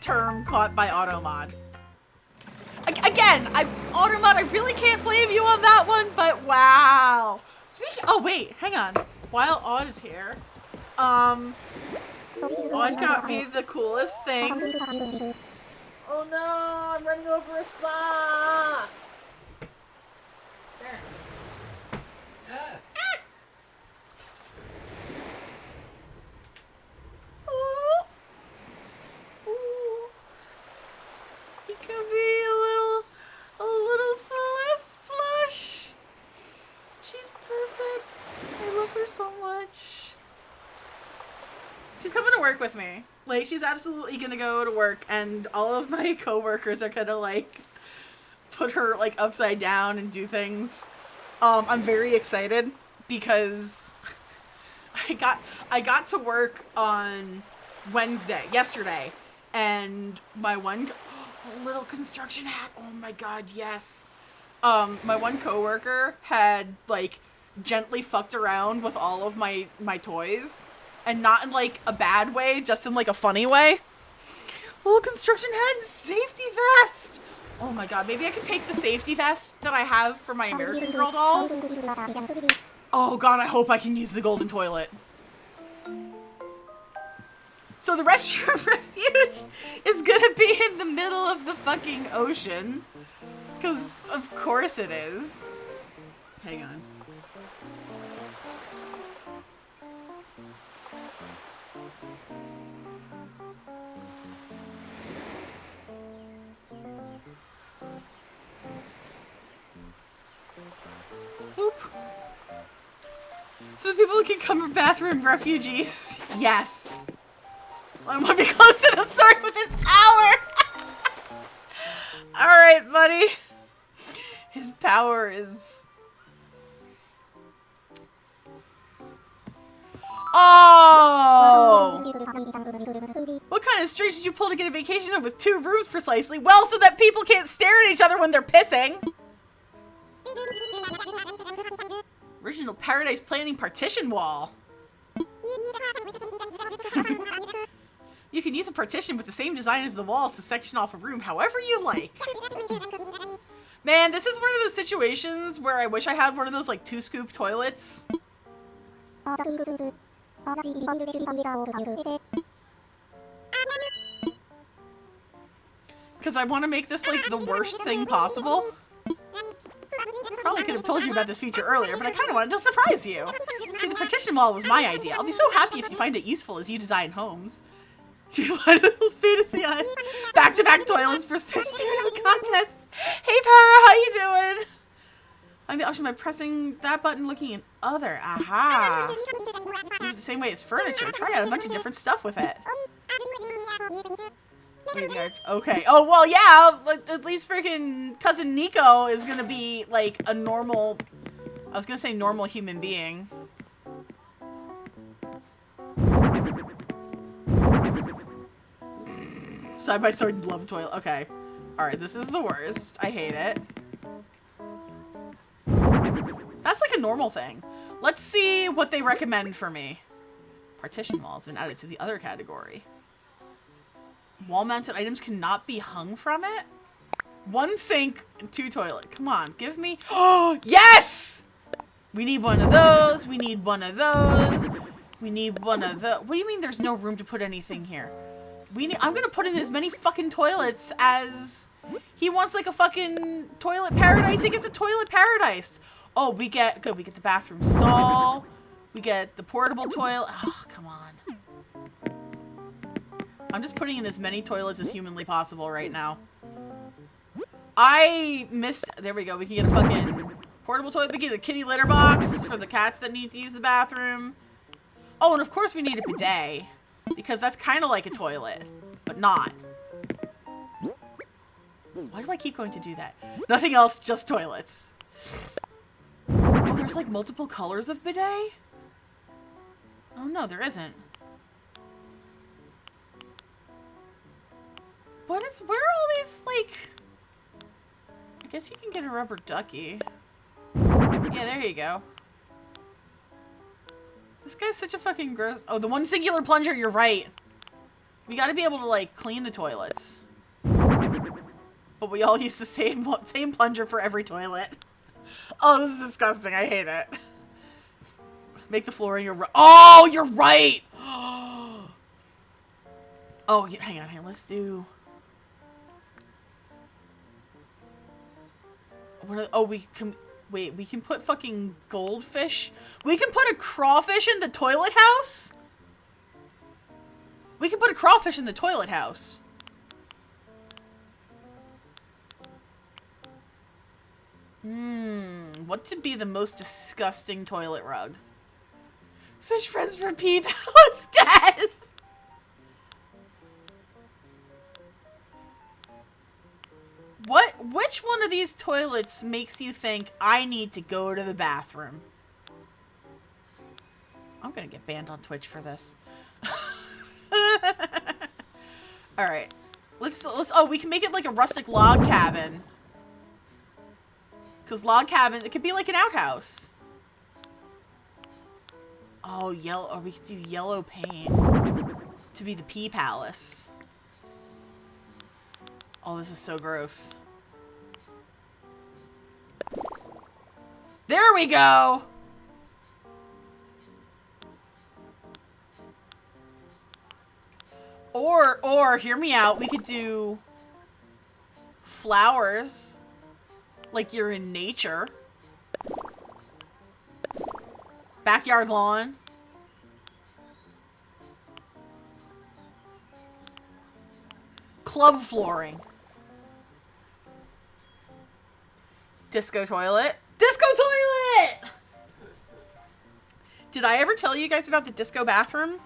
term caught by Automod. Again, Automod, I really can't blame you on that one, but wow. Oh wait, hang on. While Odd is here, Odd got me the coolest thing. Oh no, I'm running over a sock. There. Yeah. Ooh. Ooh. He could be a little Celeste plush. She's perfect. I love her so much. She's coming to work with me. Like, she's absolutely gonna go to work, and all of my coworkers are gonna, like, put her, like, upside down and do things. I'm very excited because I got to work on yesterday, and my one little construction hat. Oh my god, yes. My one coworker had like gently fucked around with all of my toys, and not in like a bad way, just in like a funny way. Little construction hat and safety vest. Oh my god, maybe I could take the safety vest that I have for my American Girl dolls. Oh god, I hope I can use the golden toilet. So the restroom refuge is gonna be in the middle of the fucking ocean. Because of course it is. Hang on. So the people can come bathroom refugees. Yes. I want to be close to the source of his power. All right, buddy. His power is... Oh! What kind of strings did you pull to get a vacation home with 2 rooms precisely? Well, so that people can't stare at each other when they're pissing. Original Paradise Planning partition wall. You can use a partition with the same design as the wall to section off a room however you like. Man, this is one of those situations where I wish I had one of those like 2-scoop toilets. Because I want to make this like the worst thing possible. Probably could have told you about this feature earlier, but I kind of wanted to surprise you. See, the partition wall was my idea. I'll be so happy if you find it useful as you design homes. You wanted those fantasy on back-to-back toilets for space contest. Hey, Para, how you doing? I'm the option by pressing that button, looking in other. Aha. Use it the same way as furniture. Try out a bunch of different stuff with it. Okay. Oh, well, yeah. At least freaking Cousin Nico is going to be, like, a normal... I was going to say normal human being. Side-by-side love toilet. Okay. Alright, this is the worst. I hate it. That's like a normal thing. Let's see what they recommend for me. Partition wall has been added to the other category. Wall-mounted items cannot be hung from it? 1 sink and 2 toilet. Come on, give me... Oh, yes! We need one of those. We need one of those. We need one of the... What do you mean there's no room to put anything here? I'm gonna put in as many fucking toilets as... He wants like a fucking toilet paradise. He gets a toilet paradise. Oh, we get... Good, we get the bathroom stall. We get the portable toilet. Oh, come on. I'm just putting in as many toilets as humanly possible right now. I missed... There we go. We can get a fucking portable toilet. We can get a kitty litter box for the cats that need to use the bathroom. Oh, and of course we need a bidet. Because that's kind of like a toilet. But not. Why do I keep going to do that? Nothing else, just toilets. Oh, there's like multiple colors of bidet? Oh no, there isn't. Where are all these, like... I guess you can get a rubber ducky. Yeah, there you go. This guy's such a fucking gross... Oh, the 1 singular plunger, you're right. We gotta be able to, like, clean the toilets. But we all use the same plunger for every toilet. Oh, this is disgusting. I hate it. Make the flooring your... Oh, you're right! Oh, hang on. Let's do... Oh, we can... Wait, we can put fucking goldfish? We can put a crawfish in the toilet house? We can put a crawfish in the toilet house. What to be the most disgusting toilet rug? Fish friends for Pea Palace Des! Which one of these toilets makes you think I need to go to the bathroom? I'm gonna get banned on Twitch for this. Alright. Oh, we can make it like a rustic log cabin. Because log cabin, it could be like an outhouse. Oh, yellow. Or we could do yellow paint to be the Pea Palace. Oh, this is so gross. There we go! Or, hear me out, we could do flowers, like you're in nature. Backyard lawn. Club flooring. Disco toilet. Disco toilet! Did I ever tell you guys about the disco bathroom?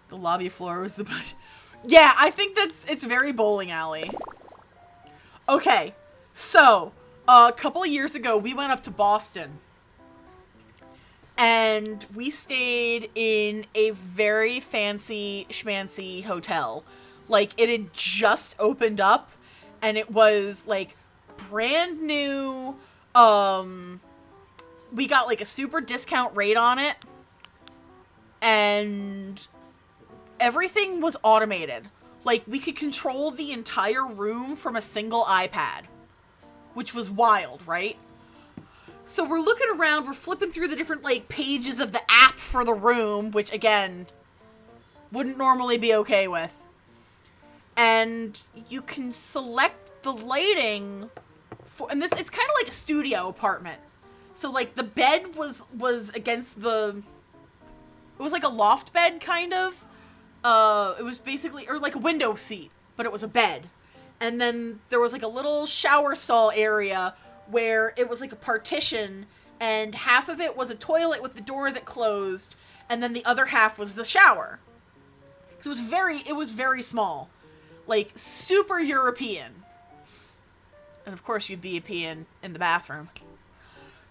The lobby floor was the bunch. Yeah, I think it's very bowling alley. Okay, so a couple of years ago, we went up to Boston. And we stayed in a very fancy schmancy hotel. Like, it had just opened up, and it was, like, brand new. We got, like, a super discount rate on it. And everything was automated. Like, we could control the entire room from a single iPad. Which was wild, right? So we're looking around, we're flipping through the different, like, pages of the app for the room, which, again, wouldn't normally be okay with. And you can select the lighting for, and it's kind of like a studio apartment. So, like, the bed was against it was like a loft bed, kind of. It was basically, or like a window seat, but it was a bed. And then there was, like, a little shower stall area where it was like a partition, and half of it was a toilet with the door that closed, and then the other half was the shower. So it was very small. Like, super European. And of course you'd be peeing in the bathroom.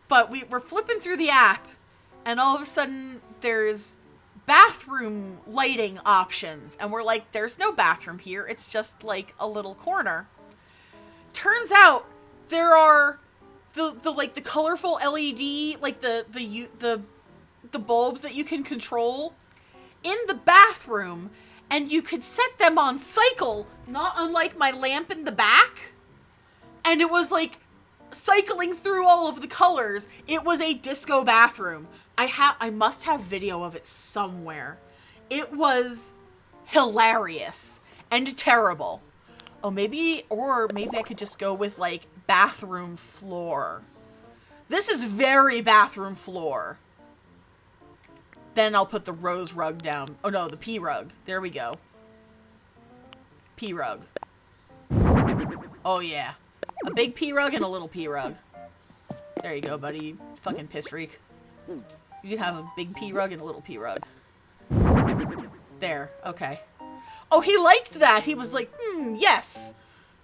But we were flipping through the app, and all of a sudden there's bathroom lighting options. And we're like, there's no bathroom here, it's just like a little corner. Turns out there are the colorful LED, like the bulbs that you can control in the bathroom, and you could set them on cycle, not unlike my lamp in the back. And it was like cycling through all of the colors. It was a disco bathroom. I must have video of it somewhere. It was hilarious and terrible. Oh, maybe I could just go with, like, bathroom floor. This is very bathroom floor. Then I'll put the rose rug down. Oh no, the pee rug. There we go. Pee rug. Oh yeah. A big pee rug and a little pee rug. There you go, buddy. You fucking piss freak. You can have a big pee rug and a little pee rug. There. Okay. Oh, he liked that. He was like, yes.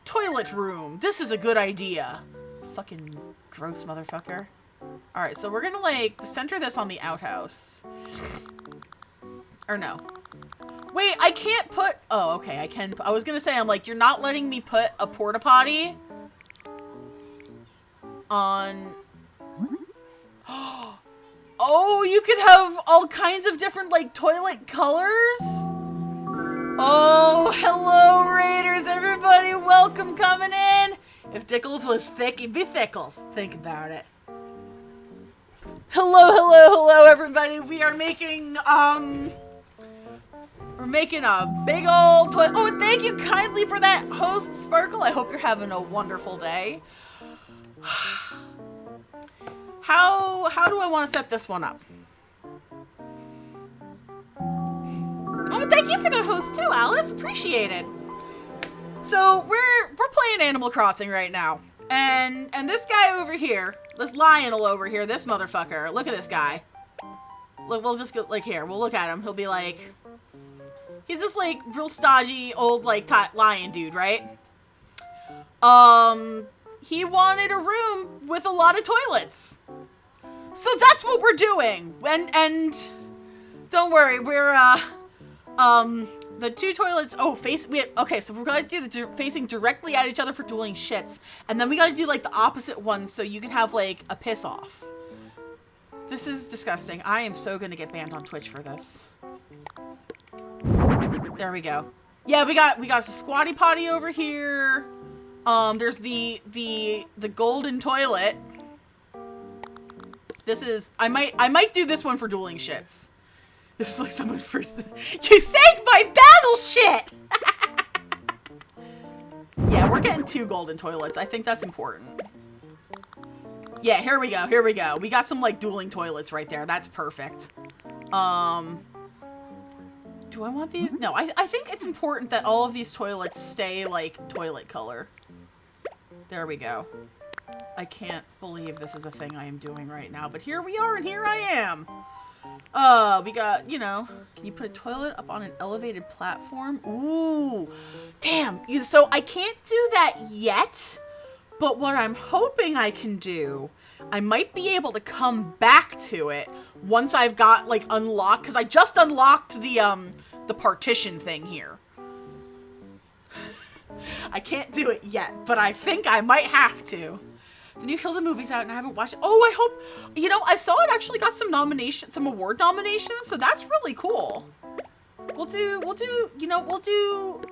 Toilet room. This is a good idea. Fucking gross motherfucker. Alright, so we're gonna, like, center this on the outhouse. Or no. Wait, I can't put... Oh, okay, I can... I was gonna say, I'm like, you're not letting me put a porta potty on... Oh, you could have all kinds of different, like, toilet colors? Oh, hello, Raiders, everybody. Welcome coming in. If Dickles was thick, it'd be Thickles. Think about it. Hello, everybody. We are making, we're making a big old toilet. Oh, and thank you kindly for that, host Sparkle. I hope you're having a wonderful day. How do I want to set this one up? Oh, thank you for the host too, Alice. Appreciate it. So we're playing Animal Crossing right now, and this guy over here, this Lionel over here, this motherfucker. Look at this guy. Look, we'll just go like here. We'll look at him. He'll be like, he's this like real stodgy old like lion dude, right? He wanted a room with a lot of toilets. So that's what we're doing. And don't worry, we're the two toilets, okay, so we're gonna do the facing directly at each other for dueling shits. And then we gotta do like the opposite ones so you can have like a piss off. This is disgusting. I am so gonna get banned on Twitch for this. There we go. Yeah, we got a squatty potty over here. There's the golden toilet. This is, I might do this one for dueling shits. This is like someone's first. You saved my battleship! Yeah, we're getting 2 golden toilets. I think that's important. Yeah, here we go. We got some like dueling toilets right there. That's perfect. Do I want these? No, I think it's important that all of these toilets stay like toilet color. There we go. I can't believe this is a thing I am doing right now, but here we are and here I am. We got, you know, can you put a toilet up on an elevated platform? Ooh, damn. So I can't do that yet, but what I'm hoping I can do, I might be able to come back to it once I've got, like, unlocked, because I just unlocked the partition thing here. I can't do it yet, but I think I might have to. The new Hilda movie's out and I haven't watched it. Oh, I hope, you know, I saw it actually got some nominations, some award nominations, so that's really cool. We'll do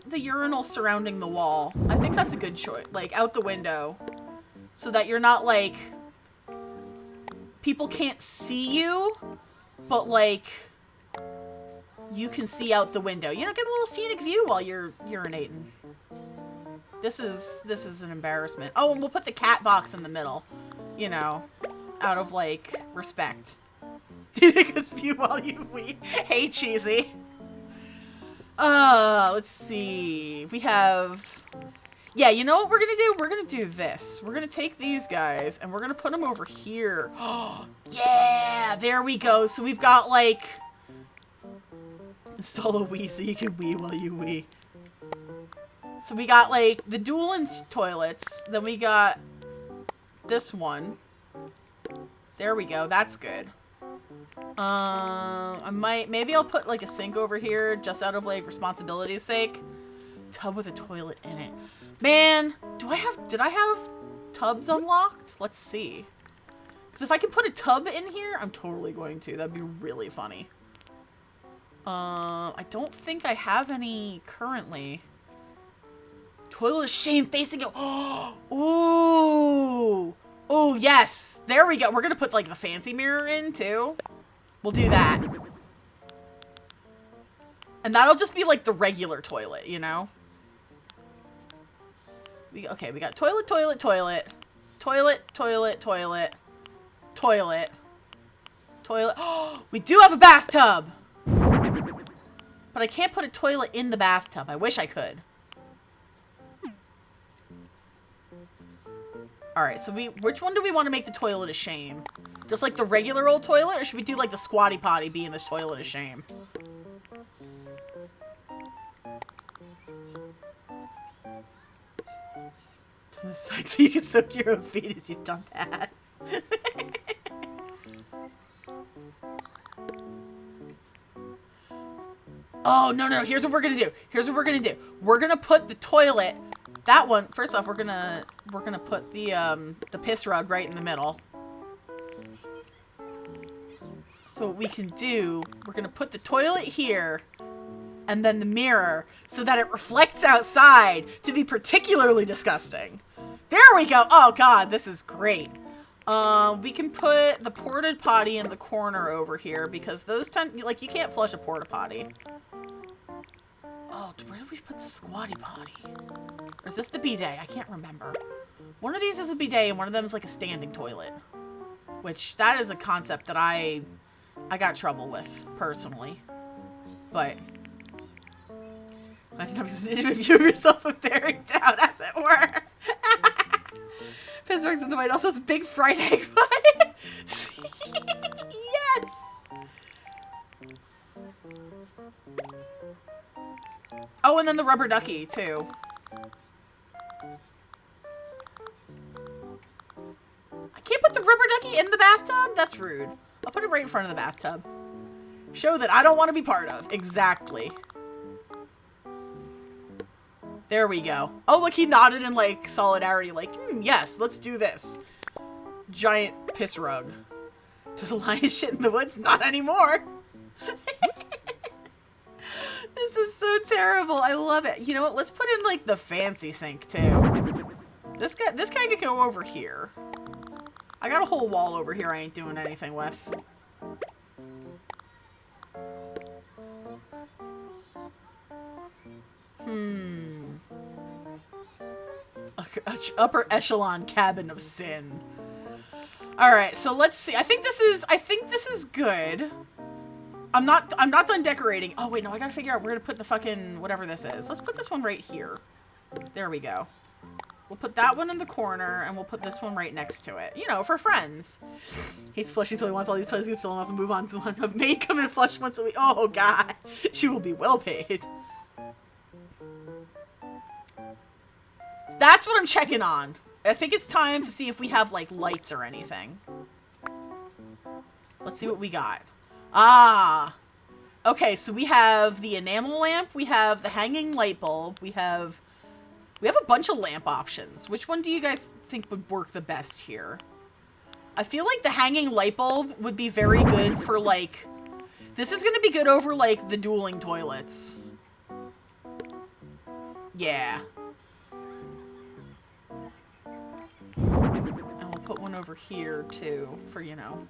the urinal surrounding the wall. I think that's a good choice, like out the window, so that you're not like, people can't see you, but like, you can see out the window. You know, get a little scenic view while you're urinating. This is an embarrassment. Oh, and we'll put the cat box in the middle, you know, out of, like, respect. Because view while you wee. Hey, Cheesy. Let's see. We have... Yeah, you know what we're gonna do? We're gonna do this. We're gonna take these guys, and we're gonna put them over here. Oh, yeah! There we go. So we've got, like... Install a wee so you can wee while you wee. So we got, like, the dual toilets. Then we got this one. There we go. That's good. Maybe I'll put, like, a sink over here just out of, like, responsibility's sake. Tub with a toilet in it. Man, did I have tubs unlocked? Let's see. Because if I can put a tub in here, I'm totally going to. That'd be really funny. I don't think I have any currently. Toilet of shame facing it. Oh, ooh. Oh, yes. There we go. We're going to put, like, the fancy mirror in, too. We'll do that. And that'll just be, like, the regular toilet, you know? Okay, we got toilet, toilet, toilet. Toilet, toilet, toilet. Toilet. Toilet. Oh, we do have a bathtub! But I can't put a toilet in the bathtub. I wish I could. Alright, so which one do we want to make the toilet of shame? Just like the regular old toilet, or should we do like the squatty potty being this toilet of shame? To the side so you can soak your own feet as you dump ass. Oh, no. Here's what we're gonna do. We're gonna put the toilet... That one, first off, we're gonna put the piss rug right in the middle. So what we can do, we're gonna put the toilet here, and then the mirror, so that it reflects outside to be particularly disgusting. There we go! Oh god, this is great. We can put the porta potty in the corner over here, because those like, you can't flush a porta potty. Oh, where did we put the squatty potty? Or is this the bidet? I can't remember. One of these is a bidet and one of them is like a standing toilet. Which, that is a concept that I got trouble with, personally. But, imagine having to interview yourself and bearing down, as it were. Pissworks in the White also has big fried egg pie. Yes! Oh, and then the rubber ducky, too. I can't put the rubber ducky in the bathtub? That's rude. I'll put it right in front of the bathtub. Show that I don't want to be part of. Exactly. There we go. Oh, look, he nodded in, like, solidarity, like, yes, let's do this. Giant piss rug. Does a lion shit in the woods? Not anymore. This is so terrible. I love it. You know what? Let's put in, like, the fancy sink, too. This guy can go over here. I got a whole wall over here I ain't doing anything with. Upper echelon cabin of sin. Alright, so let's see. I think this is good. I'm not done decorating. Oh wait, no, I gotta figure out where to put the fucking whatever this is. Let's put this one right here. There we go. We'll put that one in the corner, and we'll put this one right next to it. You know, for friends. He's flushing, so he wants all these toys to fill him up and move on to one. A maid come and flush once a week. Oh, God. She will be well paid. That's what I'm checking on. I think it's time to see if we have, like, lights or anything. Let's see what we got. Ah. Okay, so we have the enamel lamp. We have the hanging light bulb. We have a bunch of lamp options. Which one do you guys think would work the best here? I feel like the hanging light bulb would be very good for, like... This is going to be good over, like, the dueling toilets. Yeah. And we'll put one over here, too, for, you know...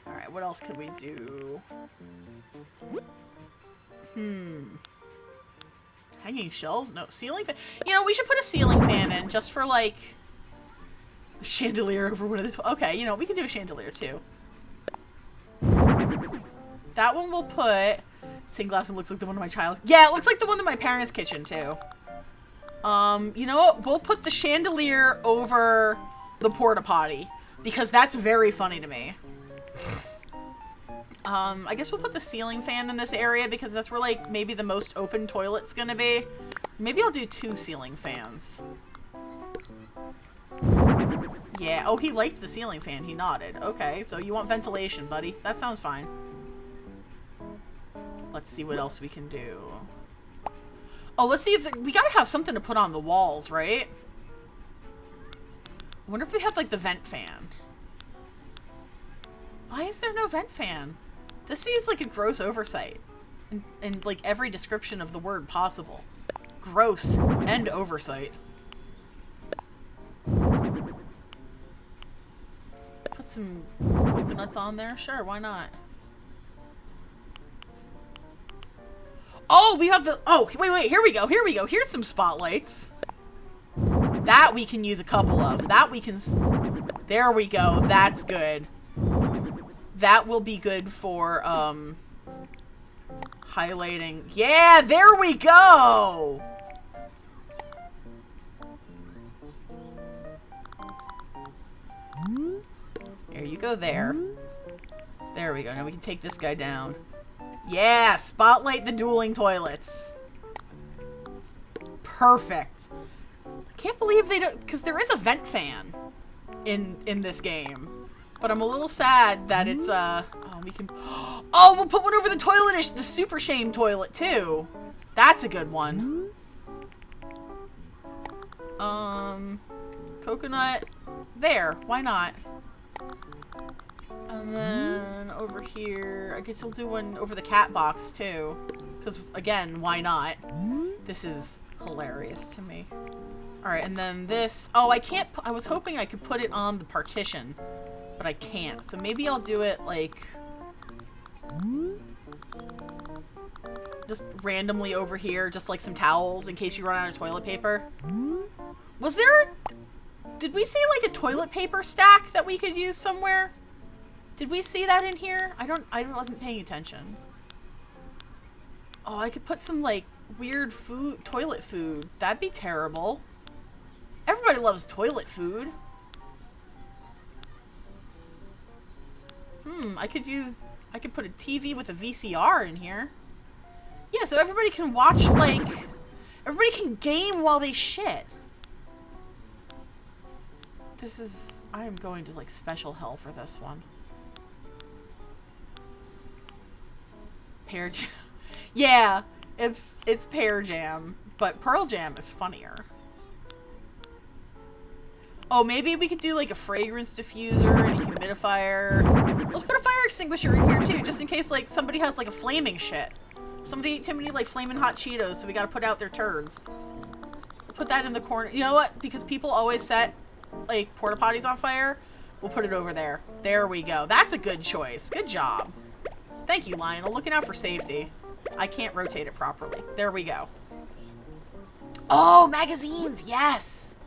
Alright, what else could we do? Hanging shelves? No. Ceiling fan? You know, we should put a ceiling fan in just for, like, a chandelier over one of the... Okay, you know, we can do a chandelier, too. That one we'll put... Stained glass, and looks like the one in my child... Yeah, it looks like the one in my parents' kitchen, too. You know what? We'll put the chandelier over the porta potty. Because that's very funny to me. I guess we'll put the ceiling fan in this area because that's where, like, maybe the most open toilet's gonna be. Maybe I'll do 2 ceiling fans. Yeah. Oh, he liked the ceiling fan. He nodded. Okay, so you want ventilation, buddy. That sounds fine. Let's see what else we can do. Oh, let's see if... We gotta have something to put on the walls, right? I wonder if we have, like, the vent fan. Why is there no vent fan? This seems like a gross oversight. In like, every description of the word possible. Gross and oversight. Put some coconuts on there? Sure, why not? Oh, we have the... Oh, wait, here we go. Here's some spotlights. That we can use a couple of. That we can... There we go. That's good. That will be good for, highlighting. Yeah, there we go! There you go there. There we go. Now we can take this guy down. Yeah, spotlight the dueling toilets. Perfect. I can't believe they don't... Because there is a vent fan in this game. But I'm a little sad that it's, oh, we can... Oh, we'll put one over the toilet, the Super Shame toilet, too. That's a good one. Coconut. There. Why not? And then over here, I guess we'll do one over the cat box, too. Because, again, why not? This is hilarious to me. Alright, and then this... Oh, I can't... I was hoping I could put it on the partition. But I can't, so maybe I'll do it, like, just randomly over here, just like some towels in case you run out of toilet paper. Was there, did we see, like, a toilet paper stack that we could use somewhere? Did we see that in here? I wasn't paying attention. Oh, I could put some, like, weird food, toilet food. That'd be terrible. Everybody loves toilet food. I could put a TV with a VCR in here. Yeah, so everybody can watch, like, everybody can game while they shit. I am going to, like, special hell for this one. Pear Jam. Yeah, it's Pear Jam, but Pearl Jam is funnier. Oh, maybe we could do, like, a fragrance diffuser and a humidifier. Let's put a fire extinguisher in here, too, just in case, like, somebody has, like, a flaming shit. Somebody ate too many, like, flaming hot Cheetos, so we gotta put out their turds. Put that in the corner. You know what? Because people always set, like, porta potties on fire, we'll put it over there. There we go. That's a good choice. Good job. Thank you, Lionel. Looking out for safety. I can't rotate it properly. There we go. Oh, magazines! Yes!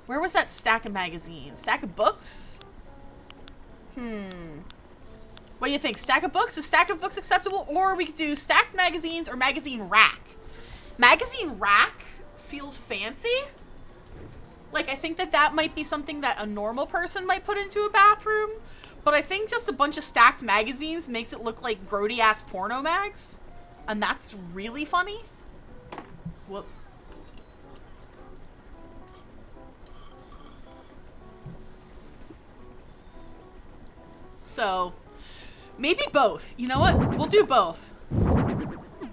Where was that stack of magazines? Stack of books? What What do you think? Stack of books? Is stack of books acceptable? Or we could do stacked magazines or magazine rack. Magazine rack feels fancy. Like, I think that might be something that a normal person might put into a bathroom. But I think just a bunch of stacked magazines makes it look like grody-ass porno mags. And that's really funny. Whoop. So, maybe both. You know what? We'll do both.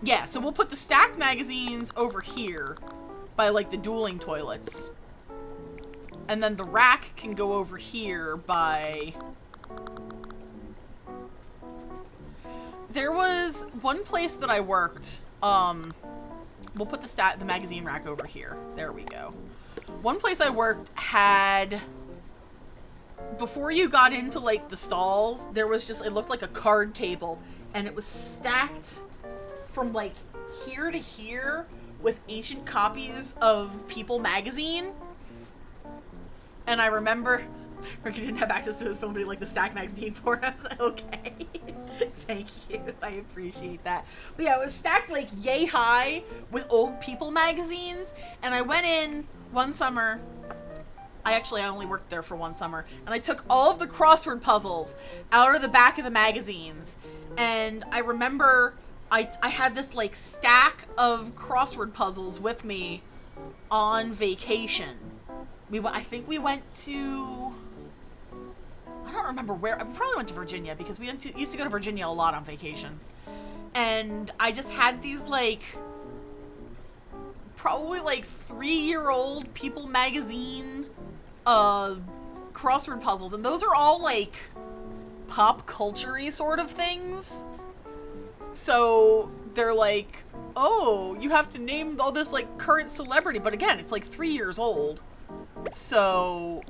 Yeah, so we'll put the stacked magazines over here by, like, the dueling toilets. And then the rack can go over here by... There was one place that I worked, we'll put the magazine rack over here. There we go. One place I worked had, before you got into like the stalls, there was just, it looked like a card table and it was stacked from like here to here with ancient copies of People magazine. And I remember Ricky didn't have access to his phone, but he liked the stack mags being poured. I was like, okay. Thank you. I appreciate that. But yeah, it was stacked like yay high with old People magazines. And I went in one summer. I only worked there for one summer. And I took all of the crossword puzzles out of the back of the magazines. And I remember I had this like stack of crossword puzzles with me on vacation. I think we went to... I don't remember where. I probably went to Virginia because we used to go to Virginia a lot on vacation. And I just had these, like, probably, like, 3-year-old People magazine crossword puzzles. And those are all, like, pop culture-y sort of things. So they're like, oh, you have to name all this, like, current celebrity. But again, it's, like, 3 years old. So,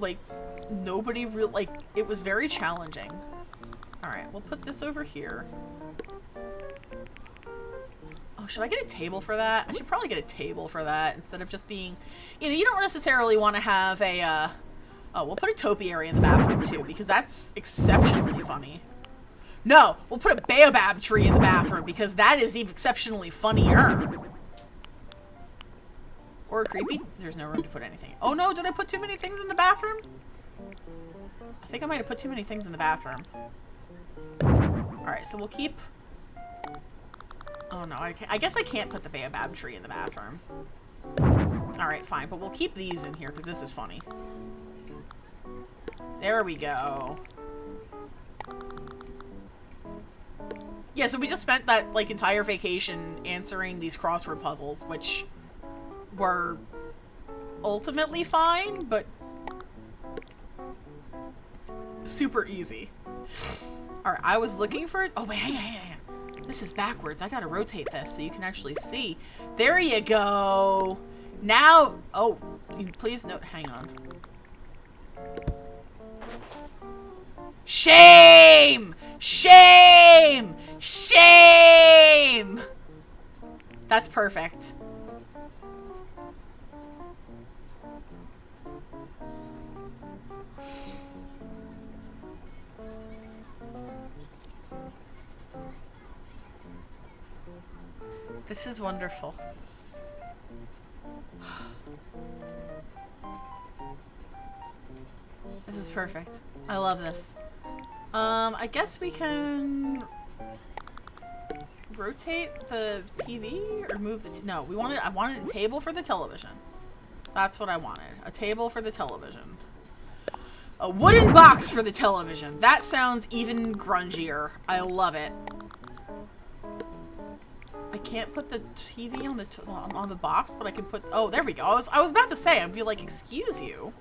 like... Nobody really, like, it was very challenging. Alright, we'll put this over here. Oh, should I get a table for that? I should probably get a table for that instead of just being, you know, you don't necessarily want to have a, oh, we'll put a topiary in the bathroom too, because that's exceptionally funny. No, we'll put a baobab tree in the bathroom because that is exceptionally funnier. Or creepy. There's no room to put anything. Oh no, did I put too many things in the bathroom? I think I might have put too many things in the bathroom. Alright, so we'll keep... Oh no, I guess I can't put the baobab tree in the bathroom. Alright, fine, but we'll keep these in here because this is funny. There we go. Yeah, so we just spent that, like, entire vacation answering these crossword puzzles, which were ultimately fine, but super easy. Alright, I was looking for it. Oh, wait, hang on. This is backwards. I gotta rotate this so you can actually see. There you go. Now, oh, please note, hang on. Shame! Shame! Shame! That's perfect. This is wonderful. This is perfect. I love this. I guess we can rotate the TV or move the no, I wanted a table for the television. That's what I wanted. A table for the television. A wooden box for the television. That sounds even grungier. I love it. I can't put the TV on the box, but I can put... Oh, there we go. I was about to say, I'd be like, excuse you.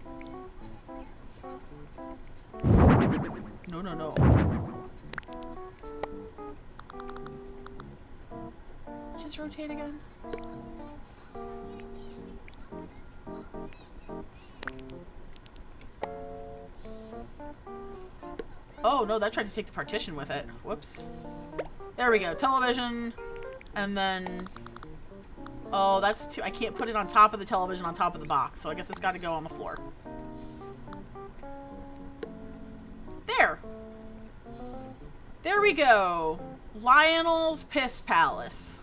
No, no, no. Just rotate again. Oh, no, that tried to take the partition with it. Whoops. There we go. Television. And then... Oh, that's too... I can't put it on top of the television on top of the box, so I guess it's got to go on the floor. There! There we go. Lionel's Piss Palace.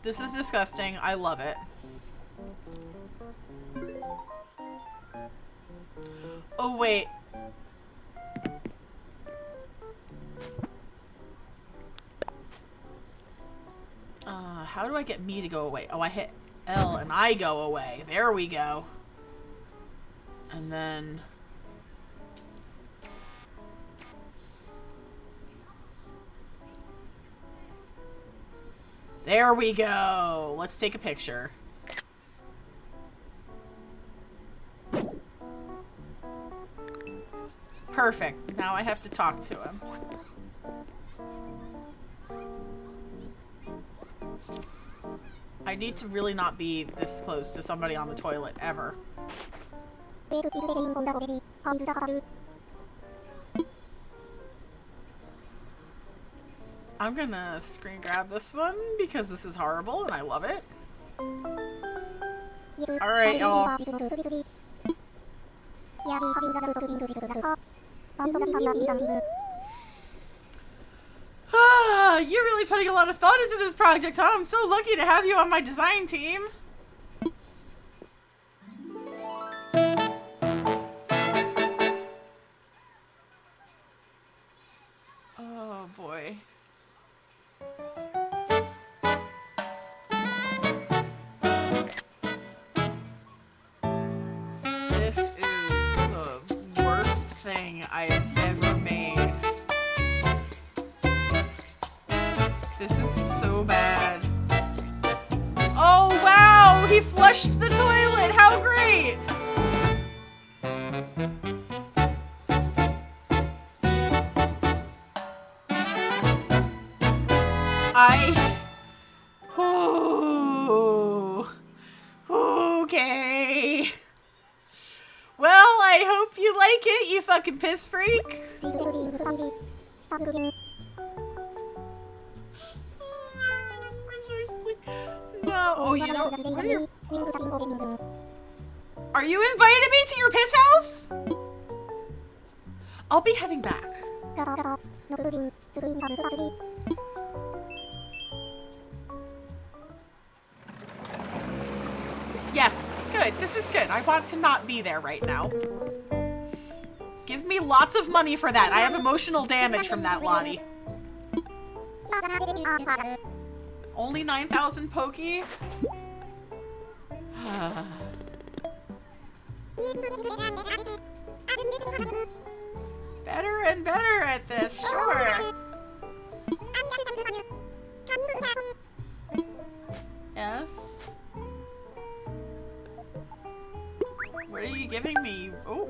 This is disgusting. I love it. Oh, wait. How do I get me to go away? Oh, I hit L and I go away. There we go. And then... there we go. Let's take a picture. Perfect. Now I have to talk to him. I need to really not be this close to somebody on the toilet, ever. I'm gonna screen grab this one because this is horrible and I love it. Alright, y'all. You're really putting a lot of thought into this project, huh? I'm so lucky to have you on my design team. Oh boy. This is the worst thing I've ever made. This is so bad. Oh wow! He flushed the toilet! How great! Okay. Well, I hope you like it, you fucking piss freak. No. Oh, you know. Are you inviting me to your piss house? I'll be heading back. Yes, good. This is good. I want to not be there right now. Give me lots of money for that. I have emotional damage from that, Lottie. Only 9,000 Pokey? Better and better at this, sure. Yes? What are you giving me? Oh.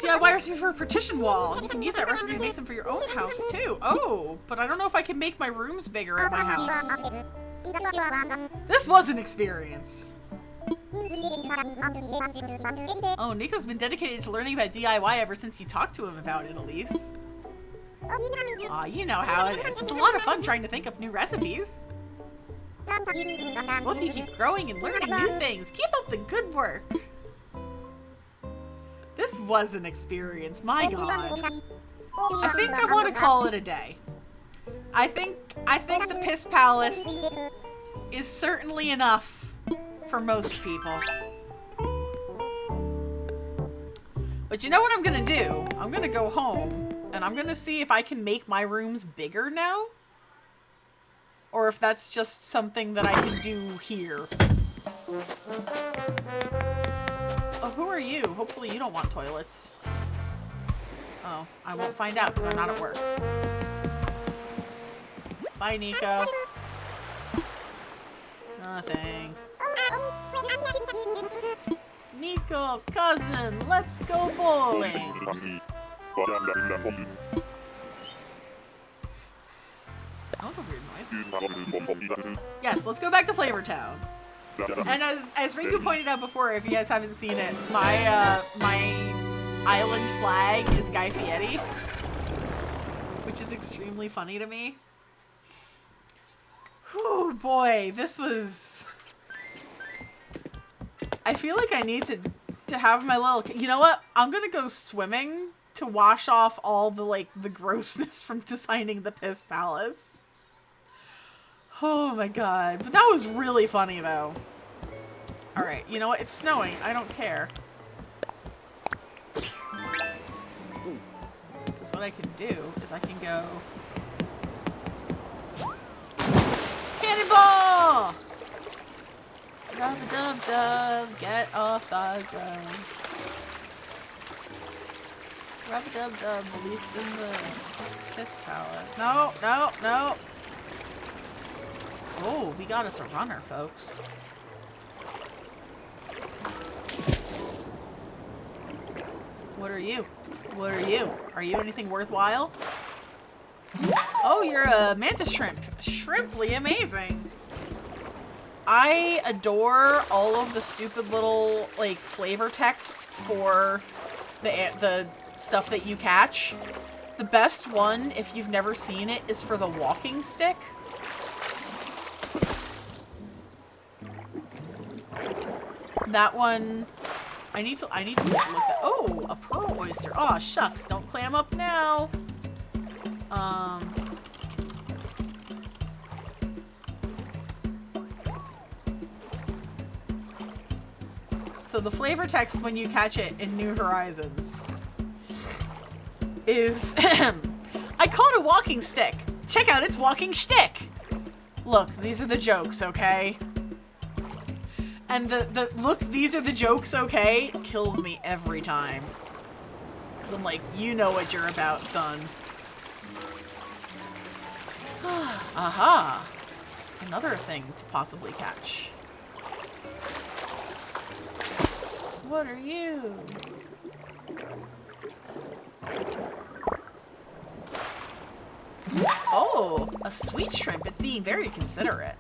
DIY recipe for a partition wall. You can use that recipe to make some for your own house too. Oh, but I don't know if I can make my rooms bigger at my house. This was an experience. Oh, Nico's been dedicated to learning about DIY ever since you talked to him about it, Elise. Aw, you know how it is. It's a lot of fun trying to think of new recipes. Both of you keep growing and learning new things. Keep up the good work. This was an experience, my god. I think I want to call it a day. I think the Piss Palace is certainly enough for most people. But you know what I'm gonna do? I'm gonna go home and I'm gonna see if I can make my rooms bigger now. Or if that's just something that I can do here. Oh, who are you? Hopefully you don't want toilets. Oh, I won't find out because I'm not at work. Bye, Nico. Nothing. Nico, cousin, let's go bowling. That was a weird noise. Yes, let's go back to Flavor Town. And as Rinku pointed out before, if you guys haven't seen it, my my island flag is Guy Fieri, which is extremely funny to me. Whew, boy, this was I feel like I need to have my little... You know what? I'm gonna go swimming to wash off all the, like, the grossness from designing the Piss Palace. Oh my god. But that was really funny, though. Alright, you know what? It's snowing. I don't care. Because what I can do is I can go... Cannonball! Rub-a-dub-dub, get off the ground. Rub-a-dub-dub, releasing the Piss Palace. No, no, no! Oh, we got us a runner, folks. What are you? What are you? Are you anything worthwhile? Oh, you're a mantis shrimp. Shrimply amazing. I adore all of the stupid little, like, flavor text for the stuff that you catch. The best one, if you've never seen it, is for the walking stick. That one, I need to look at. Oh, a pearl oyster. Oh shucks, don't clam up now. So the flavor text when you catch it in New Horizons is, I caught a walking stick. Check out its walking shtick. Look, these are the jokes, okay? And the look, these are the jokes, okay, kills me every time. Because I'm like, you know what you're about, son. Aha! Another thing to possibly catch. What are you? Oh, a sweet shrimp. It's being very considerate.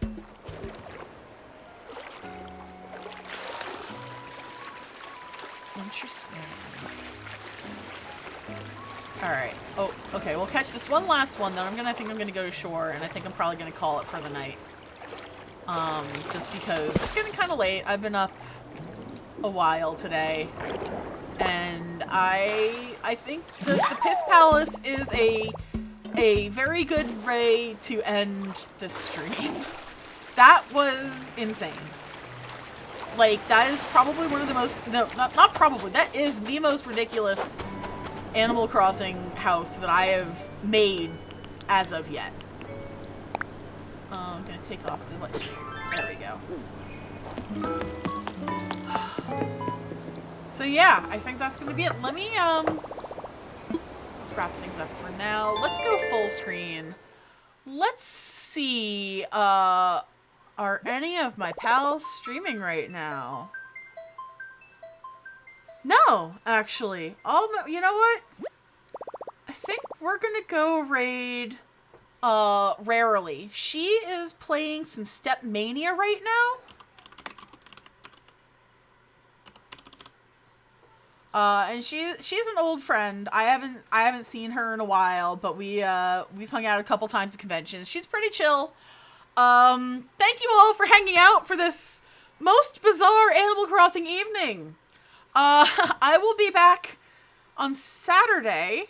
Interesting. Alright. Oh, okay. We'll catch this one last one, then I think I'm gonna go to shore, and I think I'm probably gonna call it for the night. Just because it's getting kind of late. I've been up a while today, and I think the Piss Palace is a very good way to end the stream. That was insane. Like, that is probably one of the most, no, not probably, that is the most ridiculous Animal Crossing house that I have made as of yet. I'm gonna take off the, let's see, there we go. So yeah, I think that's gonna be it. Let me, let's wrap things up for now. Let's go full screen. Let's see, are any of my pals streaming right now? No, actually. You know what? I think we're gonna go raid, Rarely. She is playing some Step Mania right now. And she's an old friend. I haven't seen her in a while, but we've hung out a couple times at conventions. She's pretty chill. Thank you all for hanging out for this most bizarre Animal Crossing evening. I will be back on Saturday.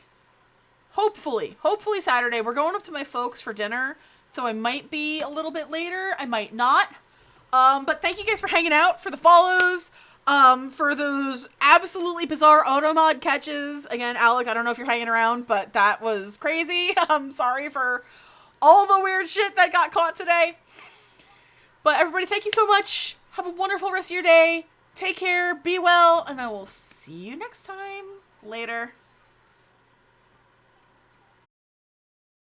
Hopefully Saturday. We're going up to my folks for dinner, so I might be a little bit later. I might not. But thank you guys for hanging out, for the follows, for those absolutely bizarre Automod catches. Again, Alec, I don't know if you're hanging around, but that was crazy. I'm sorry for all the weird shit that got caught today. But everybody, thank you so much. Have a wonderful rest of your day. Take care, be well, and I will see you next time. Later.